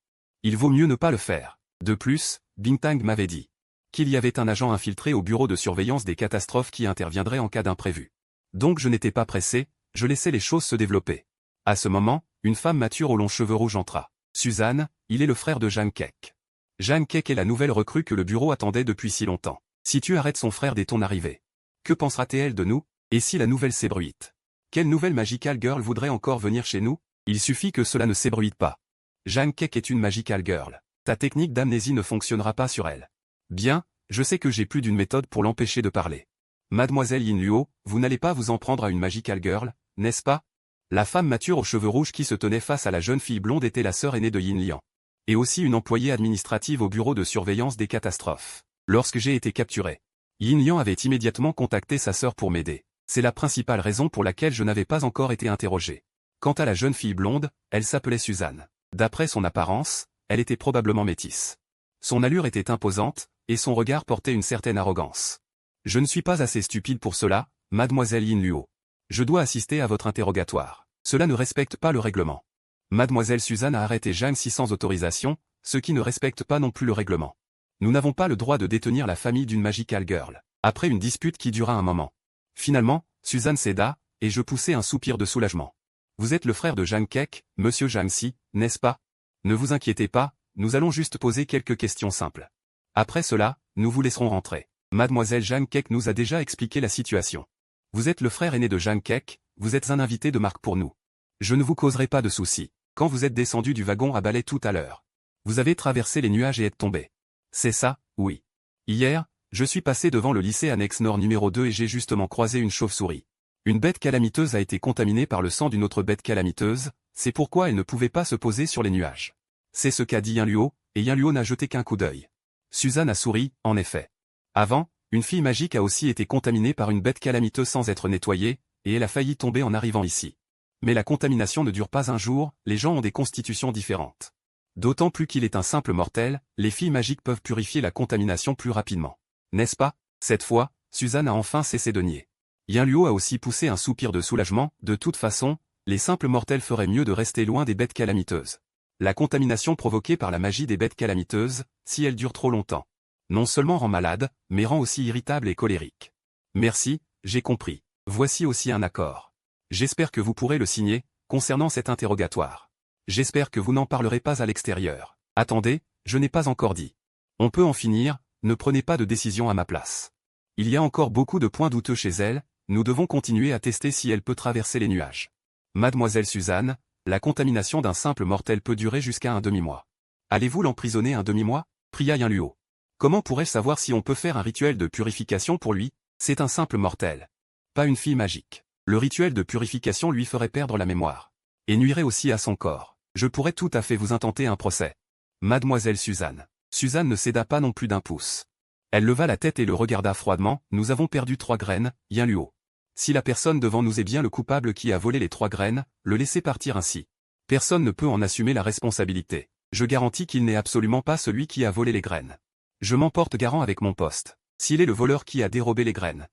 Il vaut mieux ne pas le faire. De plus, Bintang m'avait dit qu'il y avait un agent infiltré au bureau de surveillance des catastrophes qui interviendrait en cas d'imprévu. Donc je n'étais pas pressé, je laissais les choses se développer. À ce moment, une femme mature aux longs cheveux rouges entra. Suzanne, il est le frère de Jang Kek. Jang Kek est la nouvelle recrue que le bureau attendait depuis si longtemps. Si tu arrêtes son frère dès ton arrivée, que pensera-t-elle de nous? Et si la nouvelle s'ébruite? Quelle nouvelle Magical Girl voudrait encore venir chez nous? Il suffit que cela ne s'ébruite pas. Jang Kek est une Magical Girl. Ta technique d'amnésie ne fonctionnera pas sur elle. Bien, je sais que j'ai plus d'une méthode pour l'empêcher de parler. Mademoiselle Yin Luo, vous n'allez pas vous en prendre à une Magical Girl, n'est-ce pas? La femme mature aux cheveux rouges qui se tenait face à la jeune fille blonde était la sœur aînée de Yin Liang. Et aussi une employée administrative au bureau de surveillance des catastrophes. Lorsque j'ai été capturé, Yin Liang avait immédiatement contacté sa sœur pour m'aider. C'est la principale raison pour laquelle je n'avais pas encore été interrogé. Quant à la jeune fille blonde, elle s'appelait Suzanne. D'après son apparence, elle était probablement métisse. Son allure était imposante, et son regard portait une certaine arrogance. Je ne suis pas assez stupide pour cela, mademoiselle Yin Luo. Je dois assister à votre interrogatoire. Cela ne respecte pas le règlement. Mademoiselle Suzanne a arrêté Jang Si sans autorisation, ce qui ne respecte pas non plus le règlement. Nous n'avons pas le droit de détenir la famille d'une Magical Girl. Après une dispute qui dura un moment. Finalement, Suzanne céda, et je poussai un soupir de soulagement. Vous êtes le frère de Jang Kek, monsieur Jang Si, n'est-ce pas? Ne vous inquiétez pas, nous allons juste poser quelques questions simples. Après cela, nous vous laisserons rentrer. Mademoiselle Jang Kek nous a déjà expliqué la situation. Vous êtes le frère aîné de Jang Kek, vous êtes un invité de marque pour nous. Je ne vous causerai pas de soucis. Quand vous êtes descendu du wagon à balai tout à l'heure, vous avez traversé les nuages et êtes tombé. C'est ça, oui. Hier, je suis passé devant le lycée annexe Nord numéro 2 et j'ai justement croisé une chauve-souris. Une bête calamiteuse a été contaminée par le sang d'une autre bête calamiteuse, c'est pourquoi elle ne pouvait pas se poser sur les nuages. C'est ce qu'a dit Yin Luo, et Yin Luo n'a jeté qu'un coup d'œil. Suzanne a souri, en effet. Avant, une fille magique a aussi été contaminée par une bête calamiteuse sans être nettoyée, et elle a failli tomber en arrivant ici. Mais la contamination ne dure pas un jour, les gens ont des constitutions différentes. D'autant plus qu'il est un simple mortel, les filles magiques peuvent purifier la contamination plus rapidement. N'est-ce pas? Cette fois, Suzanne a enfin cessé de nier. Yin Luo a aussi poussé un soupir de soulagement, de toute façon, les simples mortels feraient mieux de rester loin des bêtes calamiteuses. La contamination provoquée par la magie des bêtes calamiteuses, si elle dure trop longtemps, non seulement rend malade, mais rend aussi irritable et colérique. Merci, j'ai compris. Voici aussi un accord. J'espère que vous pourrez le signer, concernant cet interrogatoire. J'espère que vous n'en parlerez pas à l'extérieur. Attendez, je n'ai pas encore dit. On peut en finir, ne prenez pas de décision à ma place. Il y a encore beaucoup de points douteux chez elle, nous devons continuer à tester si elle peut traverser les nuages. Mademoiselle Suzanne, la contamination d'un simple mortel peut durer jusqu'à un demi-mois. Allez-vous l'emprisonner un demi-mois? Pria Yin Luo. Comment pourrais-je savoir si on peut faire un rituel de purification pour lui? C'est un simple mortel. Pas une fille magique. Le rituel de purification lui ferait perdre la mémoire. Et nuirait aussi à son corps. Je pourrais tout à fait vous intenter un procès. Mademoiselle Suzanne. Suzanne ne céda pas non plus d'un pouce. Elle leva la tête et le regarda froidement. Nous avons perdu 3 graines, Yin Luo. Si la personne devant nous est bien le coupable qui a volé les 3 graines, le laissez partir ainsi. Personne ne peut en assumer la responsabilité. Je garantis qu'il n'est absolument pas celui qui a volé les graines. Je m'en porte garant avec mon poste. S'il est le voleur qui a dérobé les graines,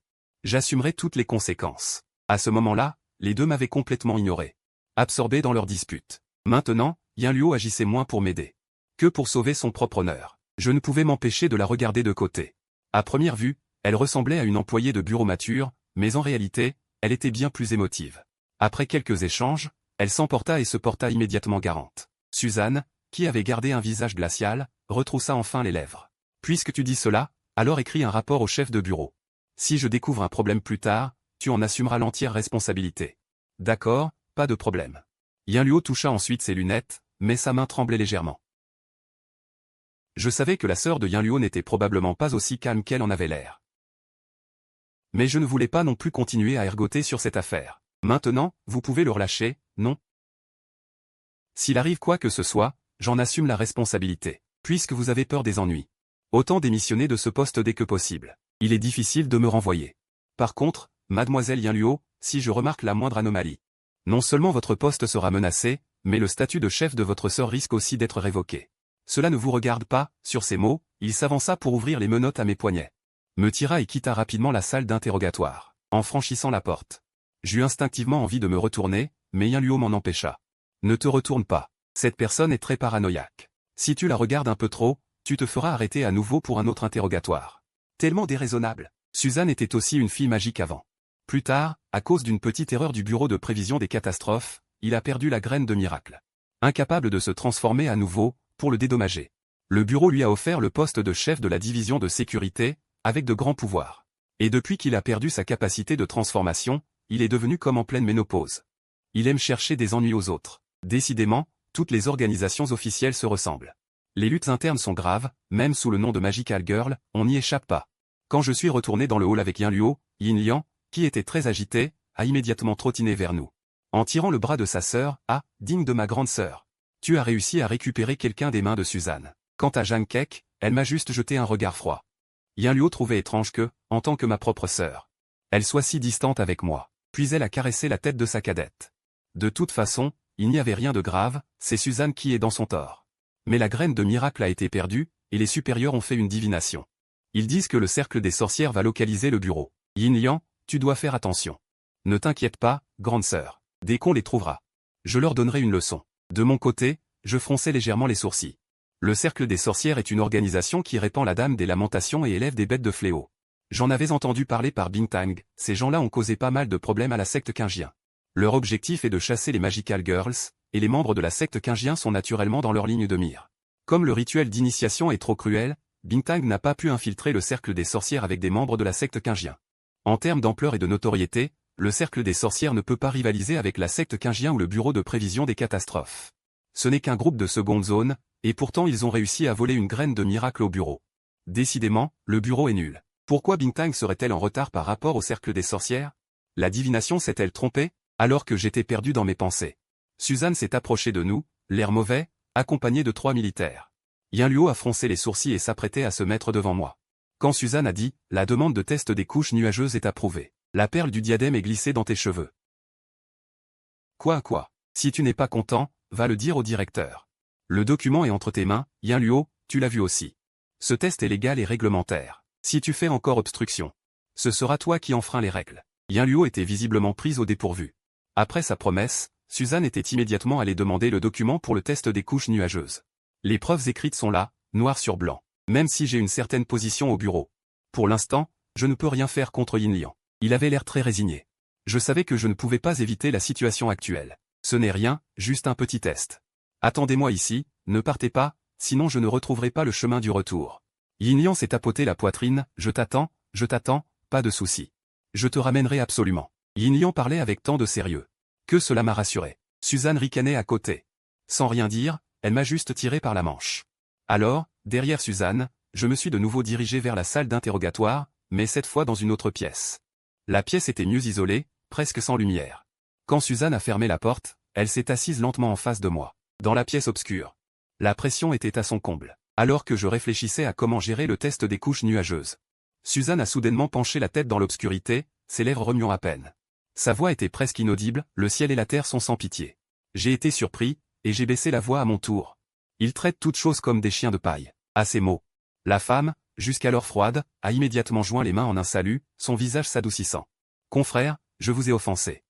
j'assumerai toutes les conséquences. À ce moment-là, les deux m'avaient complètement ignoré. Absorbé dans leur dispute. Maintenant, Yin Luo agissait moins pour m'aider que pour sauver son propre honneur. Je ne pouvais m'empêcher de la regarder de côté. À première vue, elle ressemblait à une employée de bureau mature, mais en réalité, elle était bien plus émotive. Après quelques échanges, elle s'emporta et se porta immédiatement garante. Suzanne, qui avait gardé un visage glacial, retroussa enfin les lèvres. Puisque tu dis cela, alors écris un rapport au chef de bureau. Si je découvre un problème plus tard, tu en assumeras l'entière responsabilité. D'accord, pas de problème. Yin Luo toucha ensuite ses lunettes, mais sa main tremblait légèrement. Je savais que la sœur de Yin Luo n'était probablement pas aussi calme qu'elle en avait l'air. Mais je ne voulais pas non plus continuer à ergoter sur cette affaire. Maintenant, vous pouvez le relâcher, non? S'il arrive quoi que ce soit, j'en assume la responsabilité. Puisque vous avez peur des ennuis. Autant démissionner de ce poste dès que possible. Il est difficile de me renvoyer. Par contre, mademoiselle Yin Luo, si je remarque la moindre anomalie, non seulement votre poste sera menacé, mais le statut de chef de votre sœur risque aussi d'être révoqué. Cela ne vous regarde pas, sur ces mots, il s'avança pour ouvrir les menottes à mes poignets. Me tira et quitta rapidement la salle d'interrogatoire, en franchissant la porte. J'eus instinctivement envie de me retourner, mais Yinluo m'en empêcha. Ne te retourne pas. Cette personne est très paranoïaque. Si tu la regardes un peu trop, tu te feras arrêter à nouveau pour un autre interrogatoire. Tellement déraisonnable. Suzanne était aussi une fille magique avant. Plus tard, à cause d'une petite erreur du bureau de prévision des catastrophes, il a perdu la graine de miracle. Incapable de se transformer à nouveau, pour le dédommager. Le bureau lui a offert le poste de chef de la division de sécurité, avec de grands pouvoirs. Et depuis qu'il a perdu sa capacité de transformation, il est devenu comme en pleine ménopause. Il aime chercher des ennuis aux autres. Décidément, toutes les organisations officielles se ressemblent. Les luttes internes sont graves, même sous le nom de Magical Girl, on n'y échappe pas. Quand je suis retourné dans le hall avec Yinluo, Yin-Liang, qui était très agité, a immédiatement trottiné vers nous. En tirant le bras de sa sœur, digne de ma grande sœur. Tu as réussi à récupérer quelqu'un des mains de Suzanne. Quant à Zhang Kek, elle m'a juste jeté un regard froid. Yinluo trouvait étrange que, en tant que ma propre sœur, elle soit si distante avec moi. Puis elle a caressé la tête de sa cadette. De toute façon, il n'y avait rien de grave, c'est Suzanne qui est dans son tort. Mais la graine de miracle a été perdue, et les supérieurs ont fait une divination. Ils disent que le cercle des sorcières va localiser le bureau. Yin-Liang, tu dois faire attention. Ne t'inquiète pas, grande sœur. Dès qu'on les trouvera, je leur donnerai une leçon. De mon côté, je fronçais légèrement les sourcils. Le cercle des sorcières est une organisation qui répand la dame des lamentations et élève des bêtes de fléau. J'en avais entendu parler par Bintang, ces gens-là ont causé pas mal de problèmes à la secte Qingjian. Leur objectif est de chasser les Magical Girls, et les membres de la secte Qingjian sont naturellement dans leur ligne de mire. Comme le rituel d'initiation est trop cruel, Bintang n'a pas pu infiltrer le cercle des sorcières avec des membres de la secte Qingjian. En termes d'ampleur et de notoriété, le cercle des sorcières ne peut pas rivaliser avec la secte Qingjian ou le bureau de prévision des catastrophes. Ce n'est qu'un groupe de seconde zone, et pourtant ils ont réussi à voler une graine de miracle au bureau. Décidément, le bureau est nul. Pourquoi Bintang serait-elle en retard par rapport au cercle des sorcières? La divination s'est-elle trompée? Alors que j'étais perdu dans mes pensées. Suzanne s'est approchée de nous, l'air mauvais, accompagnée de 3 militaires. Yinluo a froncé les sourcils et s'apprêtait à se mettre devant moi. Quand Suzanne a dit « La demande de test des couches nuageuses est approuvée. La perle du diadème est glissée dans tes cheveux. » Quoi? Si tu n'es pas content, va le dire au directeur. Le document est entre tes mains, Yinluo, tu l'as vu aussi. Ce test est légal et réglementaire. Si tu fais encore obstruction, ce sera toi qui enfreins les règles. Yinluo était visiblement prise au dépourvu. Après sa promesse, Suzanne était immédiatement allée demander le document pour le test des couches nuageuses. Les preuves écrites sont là, noir sur blanc. Même si j'ai une certaine position au bureau. Pour l'instant, je ne peux rien faire contre Yin-Liang. Il avait l'air très résigné. Je savais que je ne pouvais pas éviter la situation actuelle. Ce n'est rien, juste un petit test. Attendez-moi ici, ne partez pas, sinon je ne retrouverai pas le chemin du retour. Yin-Liang s'est tapoté la poitrine, je t'attends, pas de souci. Je te ramènerai absolument. Yin-Liang parlait avec tant de sérieux. Que cela m'a rassuré. Suzanne ricanait à côté. Sans rien dire, elle m'a juste tiré par la manche. Alors, derrière Suzanne, je me suis de nouveau dirigé vers la salle d'interrogatoire, mais cette fois dans une autre pièce. La pièce était mieux isolée, presque sans lumière. Quand Suzanne a fermé la porte, elle s'est assise lentement en face de moi, dans la pièce obscure. La pression était à son comble, alors que je réfléchissais à comment gérer le test des couches nuageuses. Suzanne a soudainement penché la tête dans l'obscurité, ses lèvres remuant à peine. Sa voix était presque inaudible, le ciel et la terre sont sans pitié. J'ai été surpris, et j'ai baissé la voix à mon tour. Ils traitent toutes choses comme des chiens de paille. À ces mots, la femme, jusqu'alors froide, a immédiatement joint les mains en un salut, son visage s'adoucissant. Confrère, je vous ai offensé.